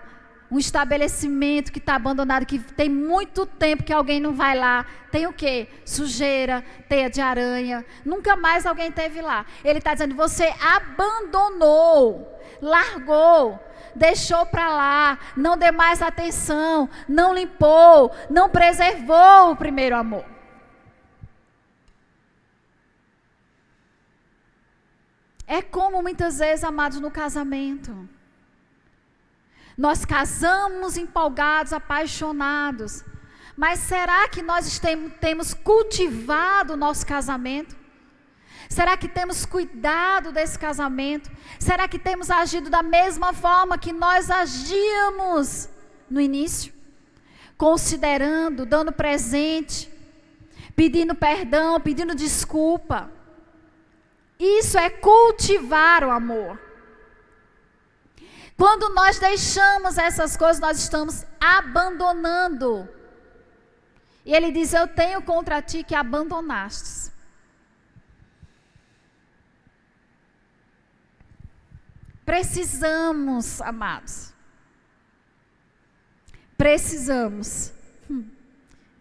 um estabelecimento que está abandonado, que tem muito tempo que alguém não vai lá, tem o quê? Sujeira, teia de aranha, nunca mais alguém esteve lá. Ele está dizendo: você abandonou, largou, deixou para lá, não deu mais atenção, não limpou, não preservou o primeiro amor. É como muitas vezes, amados, no casamento. Nós casamos empolgados, apaixonados. Mas será que nós temos cultivado o nosso casamento? Será que temos cuidado desse casamento? Será que temos agido da mesma forma que nós agíamos no início? Considerando, dando presente, pedindo perdão, pedindo desculpa. Isso é cultivar o amor. Quando nós deixamos essas coisas, nós estamos abandonando. E ele diz: eu tenho contra ti que abandonastes. Precisamos, amados, precisamos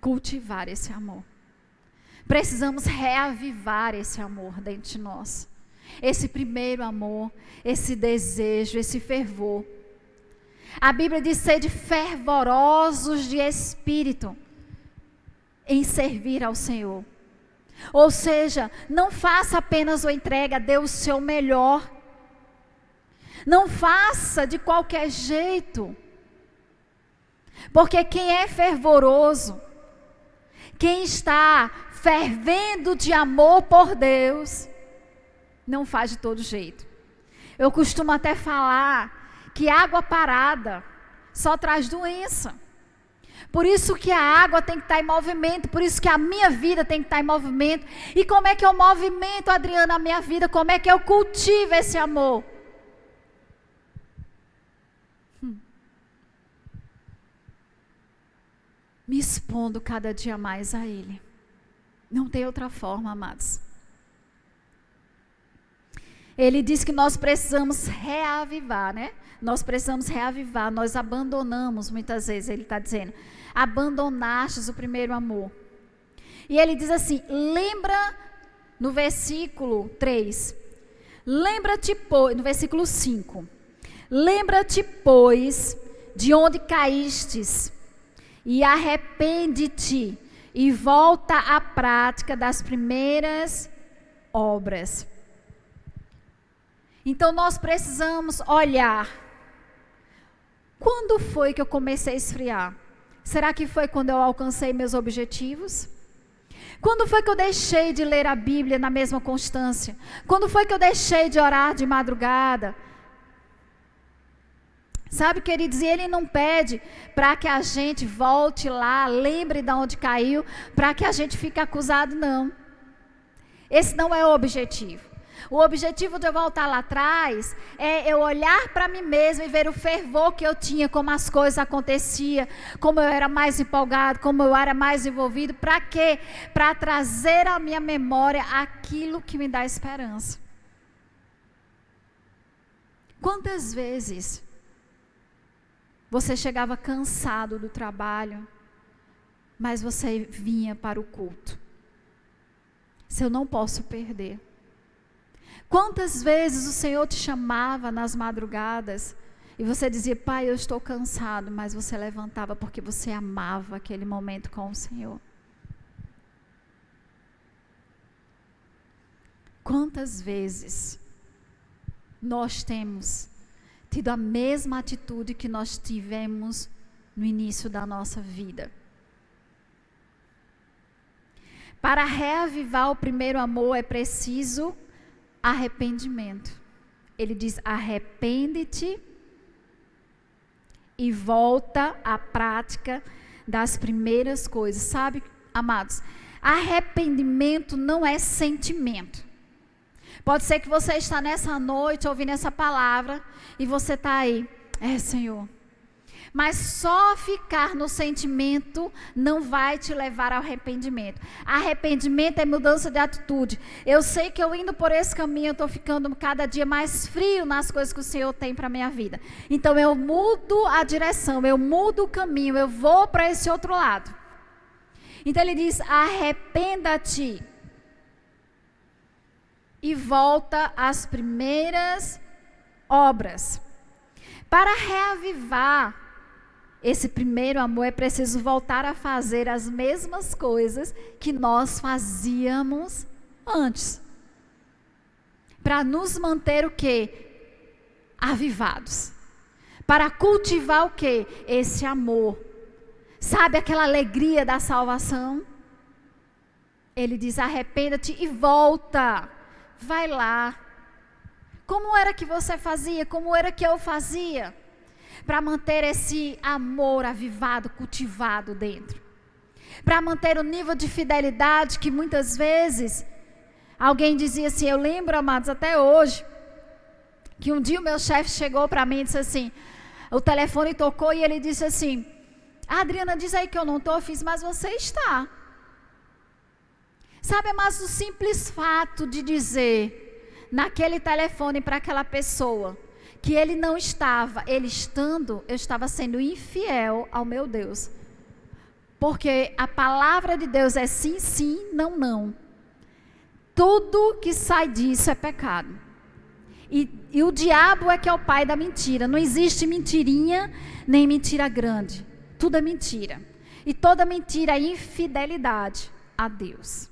cultivar esse amor. Precisamos reavivar esse amor dentro de nós. Esse primeiro amor, esse desejo, esse fervor. A Bíblia diz: sede fervorosos de espírito em servir ao Senhor. Ou seja, não faça apenas uma entrega, dê o seu melhor. Não faça de qualquer jeito. Porque quem é fervoroso, quem está fervendo de amor por Deus, não faz de todo jeito. Eu costumo até falar que água parada só traz doença. Por isso que a água tem que estar em movimento, por isso que a minha vida tem que estar em movimento. E como é que eu movimento, Adriana, a minha vida? Como é que eu cultivo esse amor? Me expondo cada dia mais a Ele. Não tem outra forma, amados. Ele diz que nós precisamos reavivar, né? Nós precisamos reavivar, nós abandonamos muitas vezes, ele está dizendo, abandonastes o primeiro amor. E ele diz assim, lembra, no versículo 3, lembra-te, pois, no versículo 5, lembra-te, pois, de onde caístes, e arrepende-te, e volta à prática das primeiras obras. Então nós precisamos olhar. Quando foi que eu comecei a esfriar? Será que foi quando eu alcancei meus objetivos? Quando foi que eu deixei de ler a Bíblia na mesma constância? Quando foi que eu deixei de orar de madrugada? Sabe, queridos, e ele não pede para que a gente volte lá, lembre de onde caiu, para que a gente fique acusado, não. Esse não é o objetivo. O objetivo de eu voltar lá atrás é eu olhar para mim mesma e ver o fervor que eu tinha, como as coisas aconteciam, como eu era mais empolgado, como eu era mais envolvido. Para quê? Para trazer à minha memória aquilo que me dá esperança. Quantas vezes você chegava cansado do trabalho, mas você vinha para o culto? Se eu não posso perder. Quantas vezes o Senhor te chamava nas madrugadas e você dizia, pai, eu estou cansado, mas você levantava porque você amava aquele momento com o Senhor. Quantas vezes nós temos tido a mesma atitude que nós tivemos no início da nossa vida? Para reavivar o primeiro amor é preciso arrependimento. Ele diz: arrepende-te e volta à prática das primeiras coisas. Sabe, amados, arrependimento não é sentimento. Pode ser que você está nessa noite ouvindo essa palavra e você está aí, Senhor. Mas só ficar no sentimento não vai te levar ao arrependimento. Arrependimento é mudança de atitude. Eu sei que eu indo por esse caminho, eu estou ficando cada dia mais frio nas coisas que o Senhor tem para a minha vida. Então eu mudo a direção, eu mudo o caminho, eu vou para esse outro lado. Então ele diz: arrependa-te e volta às primeiras obras. Para reavivar esse primeiro amor, é preciso voltar a fazer as mesmas coisas que nós fazíamos antes. Para nos manter o quê? Avivados. Para cultivar o quê? Esse amor. Sabe aquela alegria da salvação? Ele diz: arrependa-te e volta. Vai lá. Como era que você fazia? Como era que eu fazia? Para manter esse amor avivado, cultivado dentro. Para manter o nível de fidelidade que muitas vezes alguém dizia assim. Eu lembro, amados, até hoje, que um dia o meu chefe chegou para mim e disse assim, o telefone tocou e ele disse assim: Adriana, diz aí que eu não estou. Eu fiz: mas você está. Sabe, mas o simples fato de dizer naquele telefone para aquela pessoa que ele não estava, ele estando, eu estava sendo infiel ao meu Deus. Porque a palavra de Deus é sim, sim, não, não. Tudo que sai disso é pecado. E o diabo é que é o pai da mentira. Não existe mentirinha, nem mentira grande. Tudo é mentira. E toda mentira é infidelidade a Deus.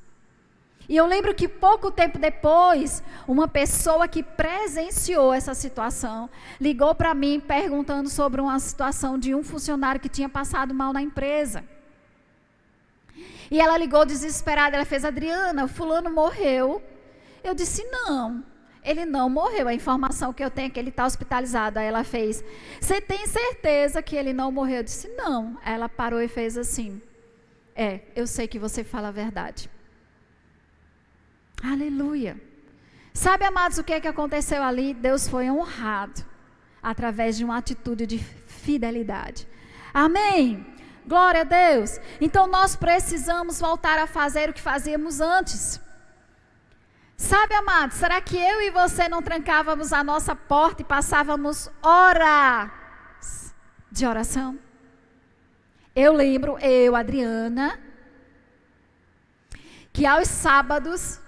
E eu lembro que pouco tempo depois, uma pessoa que presenciou essa situação, ligou para mim perguntando sobre uma situação de um funcionário que tinha passado mal na empresa. E ela ligou desesperada, ela fez: Adriana, fulano morreu. Eu disse: não, ele não morreu, a informação que eu tenho é que ele está hospitalizado. Aí ela fez: você tem certeza que ele não morreu? Eu disse: não. Ela parou e fez assim: eu sei que você fala a verdade. Aleluia. Sabe, amados, o que é que aconteceu ali? Deus foi honrado através de uma atitude de fidelidade. Amém? Glória a Deus. Então nós precisamos voltar a fazer o que fazíamos antes. Sabe, amados, será que eu e você não trancávamos a nossa porta e passávamos horas de oração? Eu lembro, Adriana, que aos sábados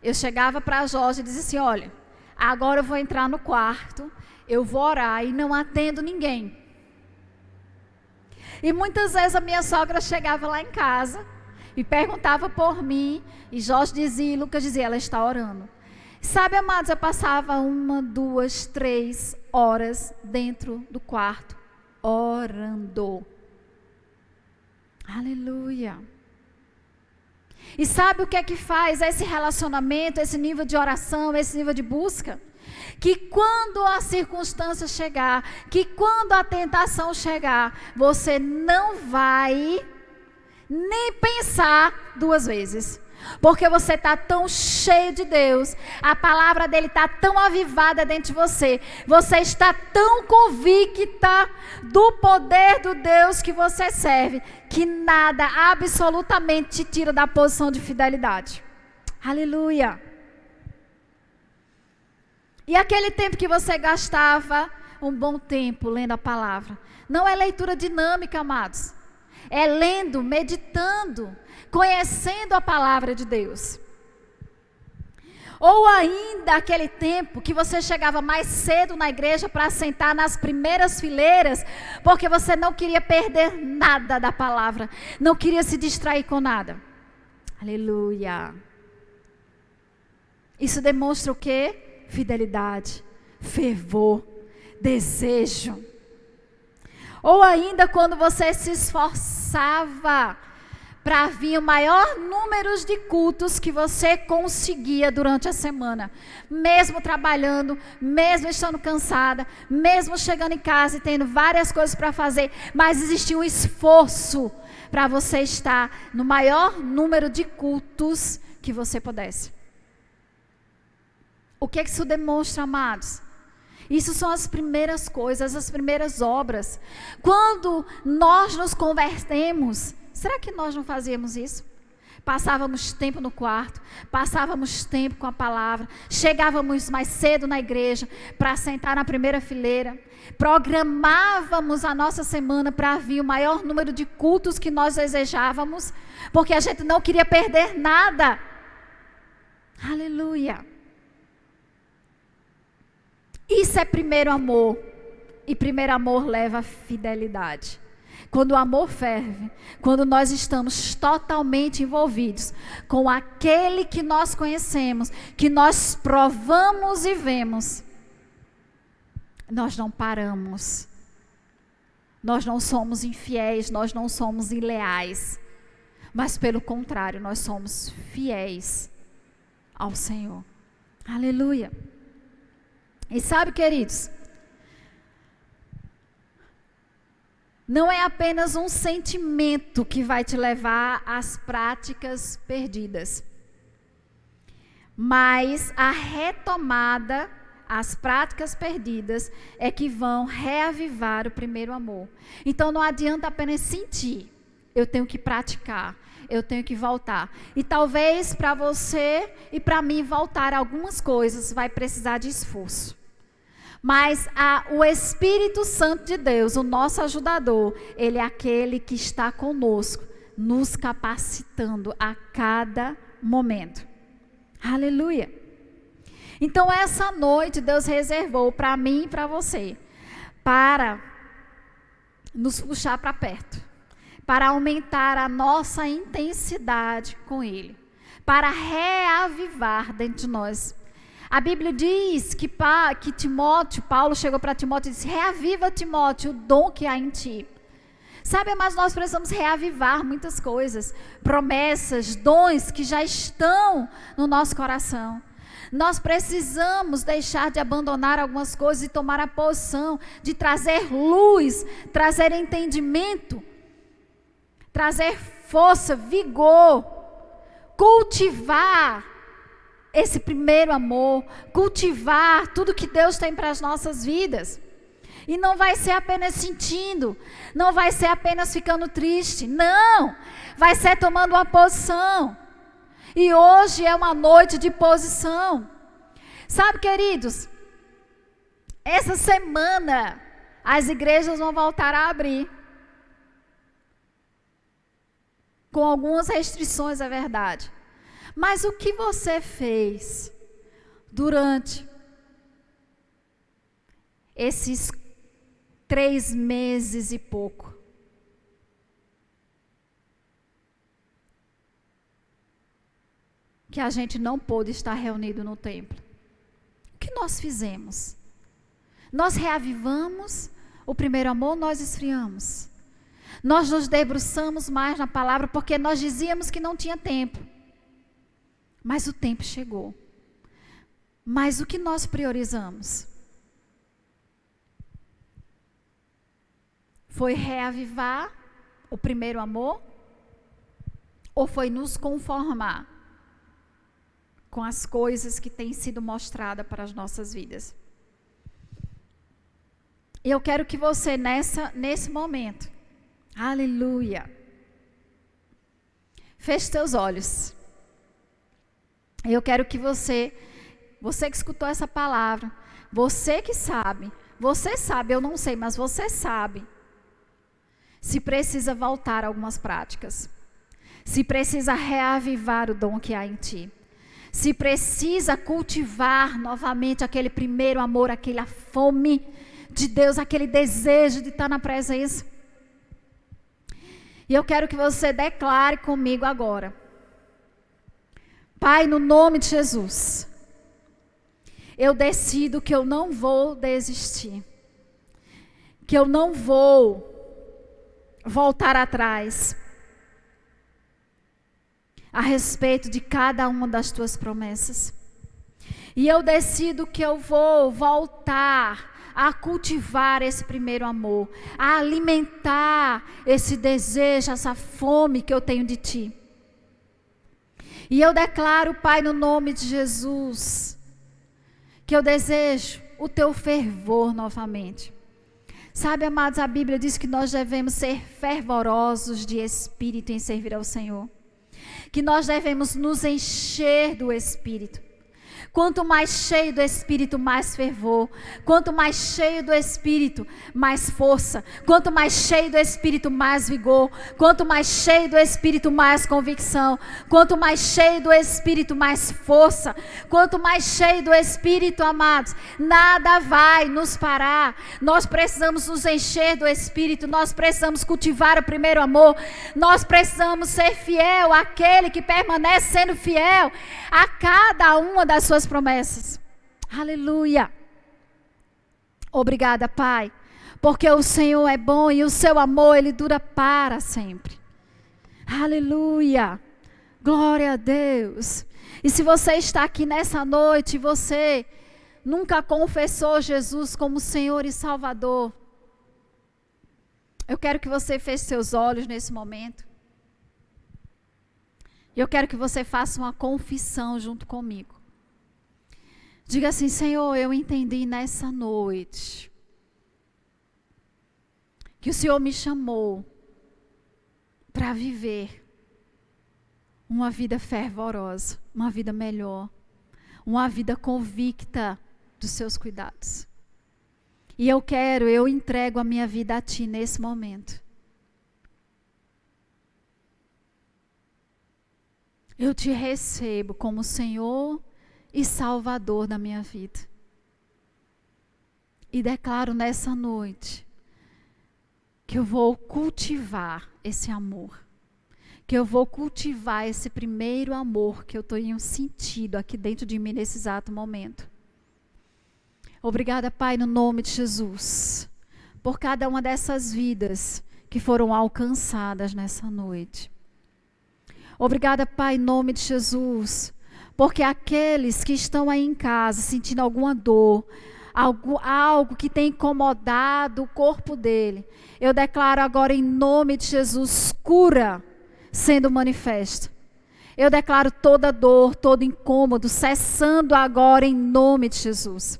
eu chegava para a Jorge e dizia assim: olha, agora eu vou entrar no quarto, eu vou orar e não atendo ninguém. E muitas vezes a minha sogra chegava lá em casa e perguntava por mim, e Jorge dizia, e Lucas dizia: ela está orando. Sabe, amados, eu passava 1, 2, 3 horas dentro do quarto, orando. Aleluia. E sabe o que é que faz esse relacionamento, esse nível de oração, esse nível de busca? Que quando a circunstância chegar, que quando a tentação chegar, você não vai nem pensar 2 vezes. Porque você está tão cheio de Deus, a palavra dele está tão avivada dentro de você, você está tão convicta do poder do Deus que você serve, que nada absolutamente te tira da posição de fidelidade. Aleluia. E aquele tempo que você gastava um bom tempo lendo a palavra, não é leitura dinâmica, amados, é lendo, meditando, conhecendo a palavra de Deus. Ou ainda aquele tempo que você chegava mais cedo na igreja para sentar nas primeiras fileiras, porque você não queria perder nada da palavra, não queria se distrair com nada. Aleluia. Isso demonstra o quê? Fidelidade, fervor, desejo. Ou ainda quando você se esforçava para vir o maior número de cultos que você conseguia durante a semana. Mesmo trabalhando, mesmo estando cansada, mesmo chegando em casa e tendo várias coisas para fazer, mas existia um esforço para você estar no maior número de cultos que você pudesse. O que é que isso demonstra, amados? Isso são as primeiras coisas, as primeiras obras. Quando nós nos convertemos, será que nós não fazíamos isso? Passávamos tempo no quarto, passávamos tempo com a palavra, chegávamos mais cedo na igreja para sentar na primeira fileira, programávamos a nossa semana para vir o maior número de cultos que nós desejávamos, porque a gente não queria perder nada. Aleluia! Isso é primeiro amor, e primeiro amor leva a fidelidade. Quando o amor ferve, quando nós estamos totalmente envolvidos com aquele que nós conhecemos, que nós provamos e vemos, nós não paramos, nós não somos infiéis, nós não somos ileais, mas pelo contrário, nós somos fiéis ao Senhor. Aleluia! E sabe, queridos, não é apenas um sentimento que vai te levar às práticas perdidas, mas a retomada, as práticas perdidas, é que vão reavivar o primeiro amor. Então não adianta apenas sentir, eu tenho que praticar, eu tenho que voltar. E talvez para você e para mim voltar algumas coisas vai precisar de esforço. Mas o Espírito Santo de Deus, o nosso ajudador, ele é aquele que está conosco, nos capacitando a cada momento. Aleluia! Então essa noite Deus reservou para mim e para você, para nos puxar para perto, para aumentar a nossa intensidade com Ele, para reavivar dentro de nós. A Bíblia diz que Timóteo, Paulo chegou para Timóteo e disse: reaviva, Timóteo, o dom que há em ti. Sabe, mas nós precisamos reavivar muitas coisas, promessas, dons que já estão no nosso coração. Nós precisamos deixar de abandonar algumas coisas e tomar a posição de trazer luz, trazer entendimento, trazer força, vigor, cultivar esse primeiro amor, cultivar tudo que Deus tem para as nossas vidas. E não vai ser apenas sentindo, não vai ser apenas ficando triste, não, vai ser tomando uma posição. E hoje é uma noite de posição. Sabe, queridos, essa semana as igrejas vão voltar a abrir, com algumas restrições, é verdade. Mas o que você fez durante esses 3 meses e pouco? Que a gente não pôde estar reunido no templo. O que nós fizemos? Nós reavivamos o primeiro amor, nós esfriamos. Nós nos debruçamos mais na palavra porque nós dizíamos que não tinha tempo. Mas o tempo chegou. Mas o que nós priorizamos? Foi reavivar o primeiro amor? Ou foi nos conformar com as coisas que têm sido mostradas para as nossas vidas? E eu quero que você nesse momento, aleluia, feche seus olhos. Eu quero que você que escutou essa palavra, você que sabe, eu não sei, mas você sabe, se precisa voltar a algumas práticas, se precisa reavivar o dom que há em ti, se precisa cultivar novamente aquele primeiro amor, aquela fome de Deus, aquele desejo de estar na presença. E eu quero que você declare comigo agora: Pai, no nome de Jesus, eu decido que eu não vou desistir, que eu não vou voltar atrás, a respeito de cada uma das tuas promessas. E eu decido que eu vou voltar a cultivar esse primeiro amor, a alimentar esse desejo, essa fome que eu tenho de ti. E eu declaro, Pai, no nome de Jesus, que eu desejo o teu fervor novamente. Sabe, amados, a Bíblia diz que nós devemos ser fervorosos de espírito em servir ao Senhor. Que nós devemos nos encher do Espírito. Quanto mais cheio do Espírito, mais fervor. Quanto mais cheio do Espírito, mais força. Quanto mais cheio do Espírito, mais vigor. Quanto mais cheio do Espírito, mais convicção. Quanto mais cheio do Espírito, mais força. Quanto mais cheio do Espírito, amados, nada vai nos parar. Nós precisamos nos encher do Espírito. Nós precisamos cultivar o primeiro amor. Nós precisamos ser fiel àquele que permanece sendo fiel a cada uma das suas promessas. Aleluia. Obrigada, Pai, porque o Senhor é bom e o seu amor, ele dura para sempre. Aleluia. Glória a Deus. E se você está aqui nessa noite e você nunca confessou Jesus como Senhor e Salvador, eu quero que você feche seus olhos nesse momento. E eu quero que você faça uma confissão junto comigo. Diga assim: Senhor, eu entendi nessa noite que o Senhor me chamou para viver uma vida fervorosa, uma vida melhor, uma vida convicta dos seus cuidados. E eu entrego a minha vida a Ti nesse momento. Eu Te recebo como Senhor e Salvador da minha vida. E declaro nessa noite que eu vou cultivar esse amor. Que eu vou cultivar esse primeiro amor que eu tenho sentido aqui dentro de mim nesse exato momento. Obrigada, Pai, no nome de Jesus, por cada uma dessas vidas que foram alcançadas nessa noite. Obrigada, Pai, em nome de Jesus, porque aqueles que estão aí em casa sentindo alguma dor, algo que tem incomodado o corpo dele, eu declaro agora em nome de Jesus, cura sendo manifesta. Eu declaro toda dor, todo incômodo cessando agora em nome de Jesus.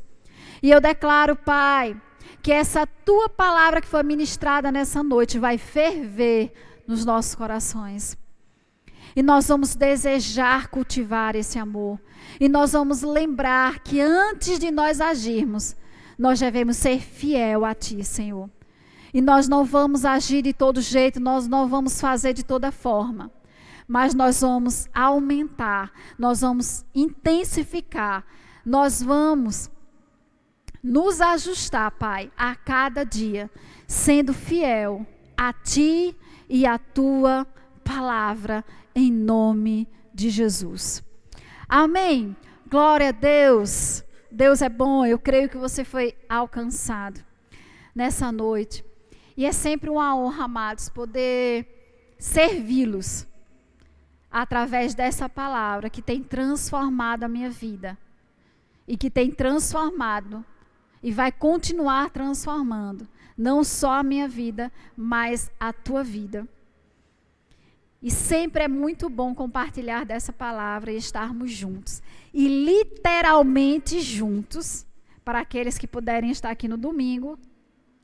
E eu declaro, Pai, que essa Tua palavra que foi ministrada nessa noite vai ferver nos nossos corações. E nós vamos desejar cultivar esse amor. E nós vamos lembrar que antes de nós agirmos, nós devemos ser fiel a Ti, Senhor. E nós não vamos agir de todo jeito, nós não vamos fazer de toda forma. Mas nós vamos aumentar, nós vamos intensificar, nós vamos nos ajustar, Pai, a cada dia, sendo fiel a Ti e a Tua palavra, em nome de Jesus. Amém. Glória a Deus. Deus é bom. Eu creio que você foi alcançado nessa noite. E é sempre uma honra, amados, poder servi-los através dessa palavra que tem transformado a minha vida. E que tem transformado e vai continuar transformando. Não só a minha vida, mas a tua vida. E sempre é muito bom compartilhar dessa palavra e estarmos juntos. E literalmente juntos, para aqueles que puderem estar aqui no domingo,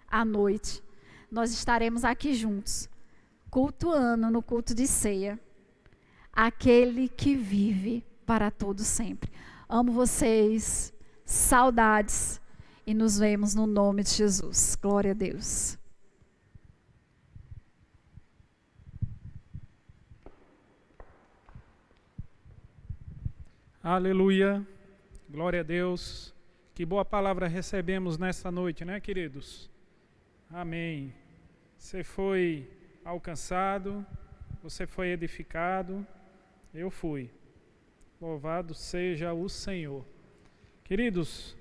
à noite, nós estaremos aqui juntos, cultuando no culto de ceia, aquele que vive para todo sempre. Amo vocês, saudades, e nos vemos no nome de Jesus. Glória a Deus. Aleluia, glória a Deus, que boa palavra recebemos nessa noite, né, queridos? Amém. Você foi alcançado, você foi edificado, eu fui. Louvado seja o Senhor. Queridos,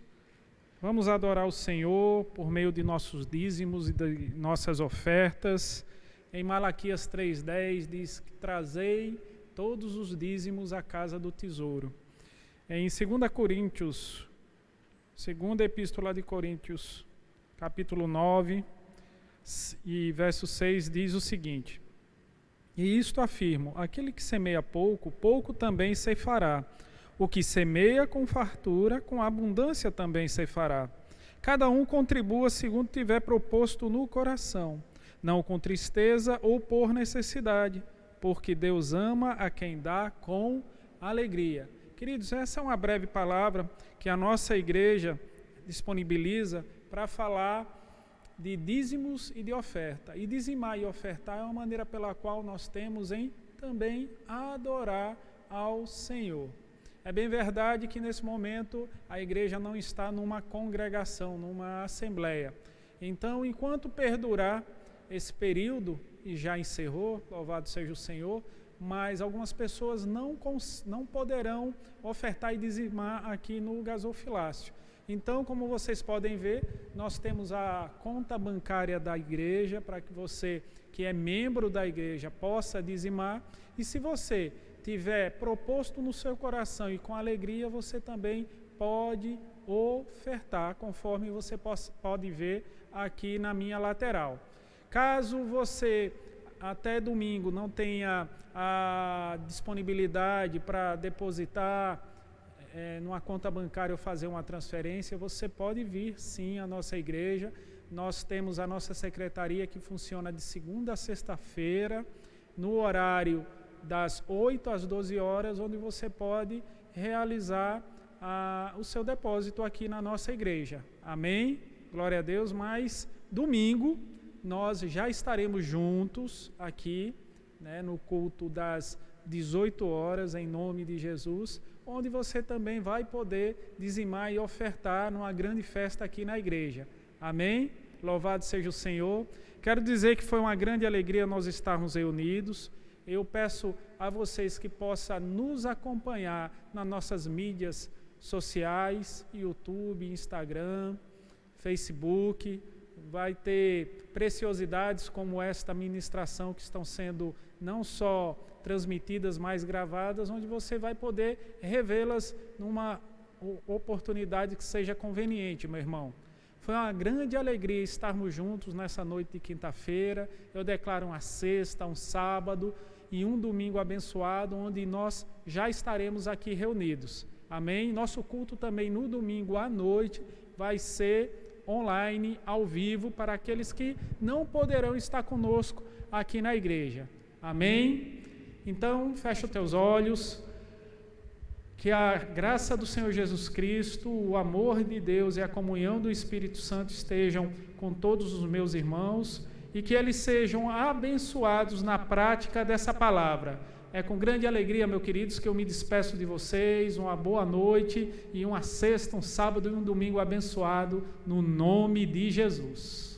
vamos adorar o Senhor por meio de nossos dízimos e de nossas ofertas. Em Malaquias 3:10 diz que trazei todos os dízimos à casa do tesouro. Em 2 Coríntios, segunda epístola de Coríntios, capítulo 9, e verso 6, diz o seguinte: E isto afirmo, aquele que semeia pouco, pouco também ceifará. O que semeia com fartura, com abundância também ceifará. Cada um contribua segundo tiver proposto no coração, não com tristeza ou por necessidade, porque Deus ama a quem dá com alegria. Queridos, essa é uma breve palavra que a nossa igreja disponibiliza para falar de dízimos e de oferta. E dizimar e ofertar é uma maneira pela qual nós temos em também adorar ao Senhor. É bem verdade que nesse momento a igreja não está numa congregação, numa assembleia. Então, enquanto perdurar esse período, e já encerrou, louvado seja o Senhor, mas algumas pessoas não poderão ofertar e dizimar aqui no gasofilácio. Então, como vocês podem ver, nós temos a conta bancária da igreja para que você, que é membro da igreja, possa dizimar. E se você tiver proposto no seu coração e com alegria, você também pode ofertar, conforme você pode ver aqui na minha lateral. Caso você até domingo não tenha a disponibilidade para depositar numa conta bancária ou fazer uma transferência, você pode vir sim à nossa igreja. Nós temos a nossa secretaria que funciona de segunda a sexta-feira, no horário das 8 às 12 horas, onde você pode realizar o seu depósito aqui na nossa igreja. Amém? Glória a Deus. Mas domingo nós já estaremos juntos aqui, né, no culto das 18 horas, em nome de Jesus, onde você também vai poder dizimar e ofertar numa grande festa aqui na igreja. Amém? Louvado seja o Senhor. Quero dizer que foi uma grande alegria nós estarmos reunidos. Eu peço a vocês que possam nos acompanhar nas nossas mídias sociais, YouTube, Instagram, Facebook. Vai ter preciosidades como esta ministração que estão sendo não só transmitidas, mas gravadas, onde você vai poder revê-las numa oportunidade que seja conveniente, meu irmão. Foi uma grande alegria estarmos juntos nessa noite de quinta-feira. Eu declaro uma sexta, um sábado e um domingo abençoado, onde nós já estaremos aqui reunidos. Amém? Nosso culto também no domingo à noite vai ser online, ao vivo, para aqueles que não poderão estar conosco aqui na igreja. Amém? Então, fecha os teus olhos. Que a graça do Senhor Jesus Cristo, o amor de Deus e a comunhão do Espírito Santo estejam com todos os meus irmãos e que eles sejam abençoados na prática dessa palavra. É com grande alegria, meus queridos, que eu me despeço de vocês. Uma boa noite e uma sexta, um sábado e um domingo abençoado no nome de Jesus.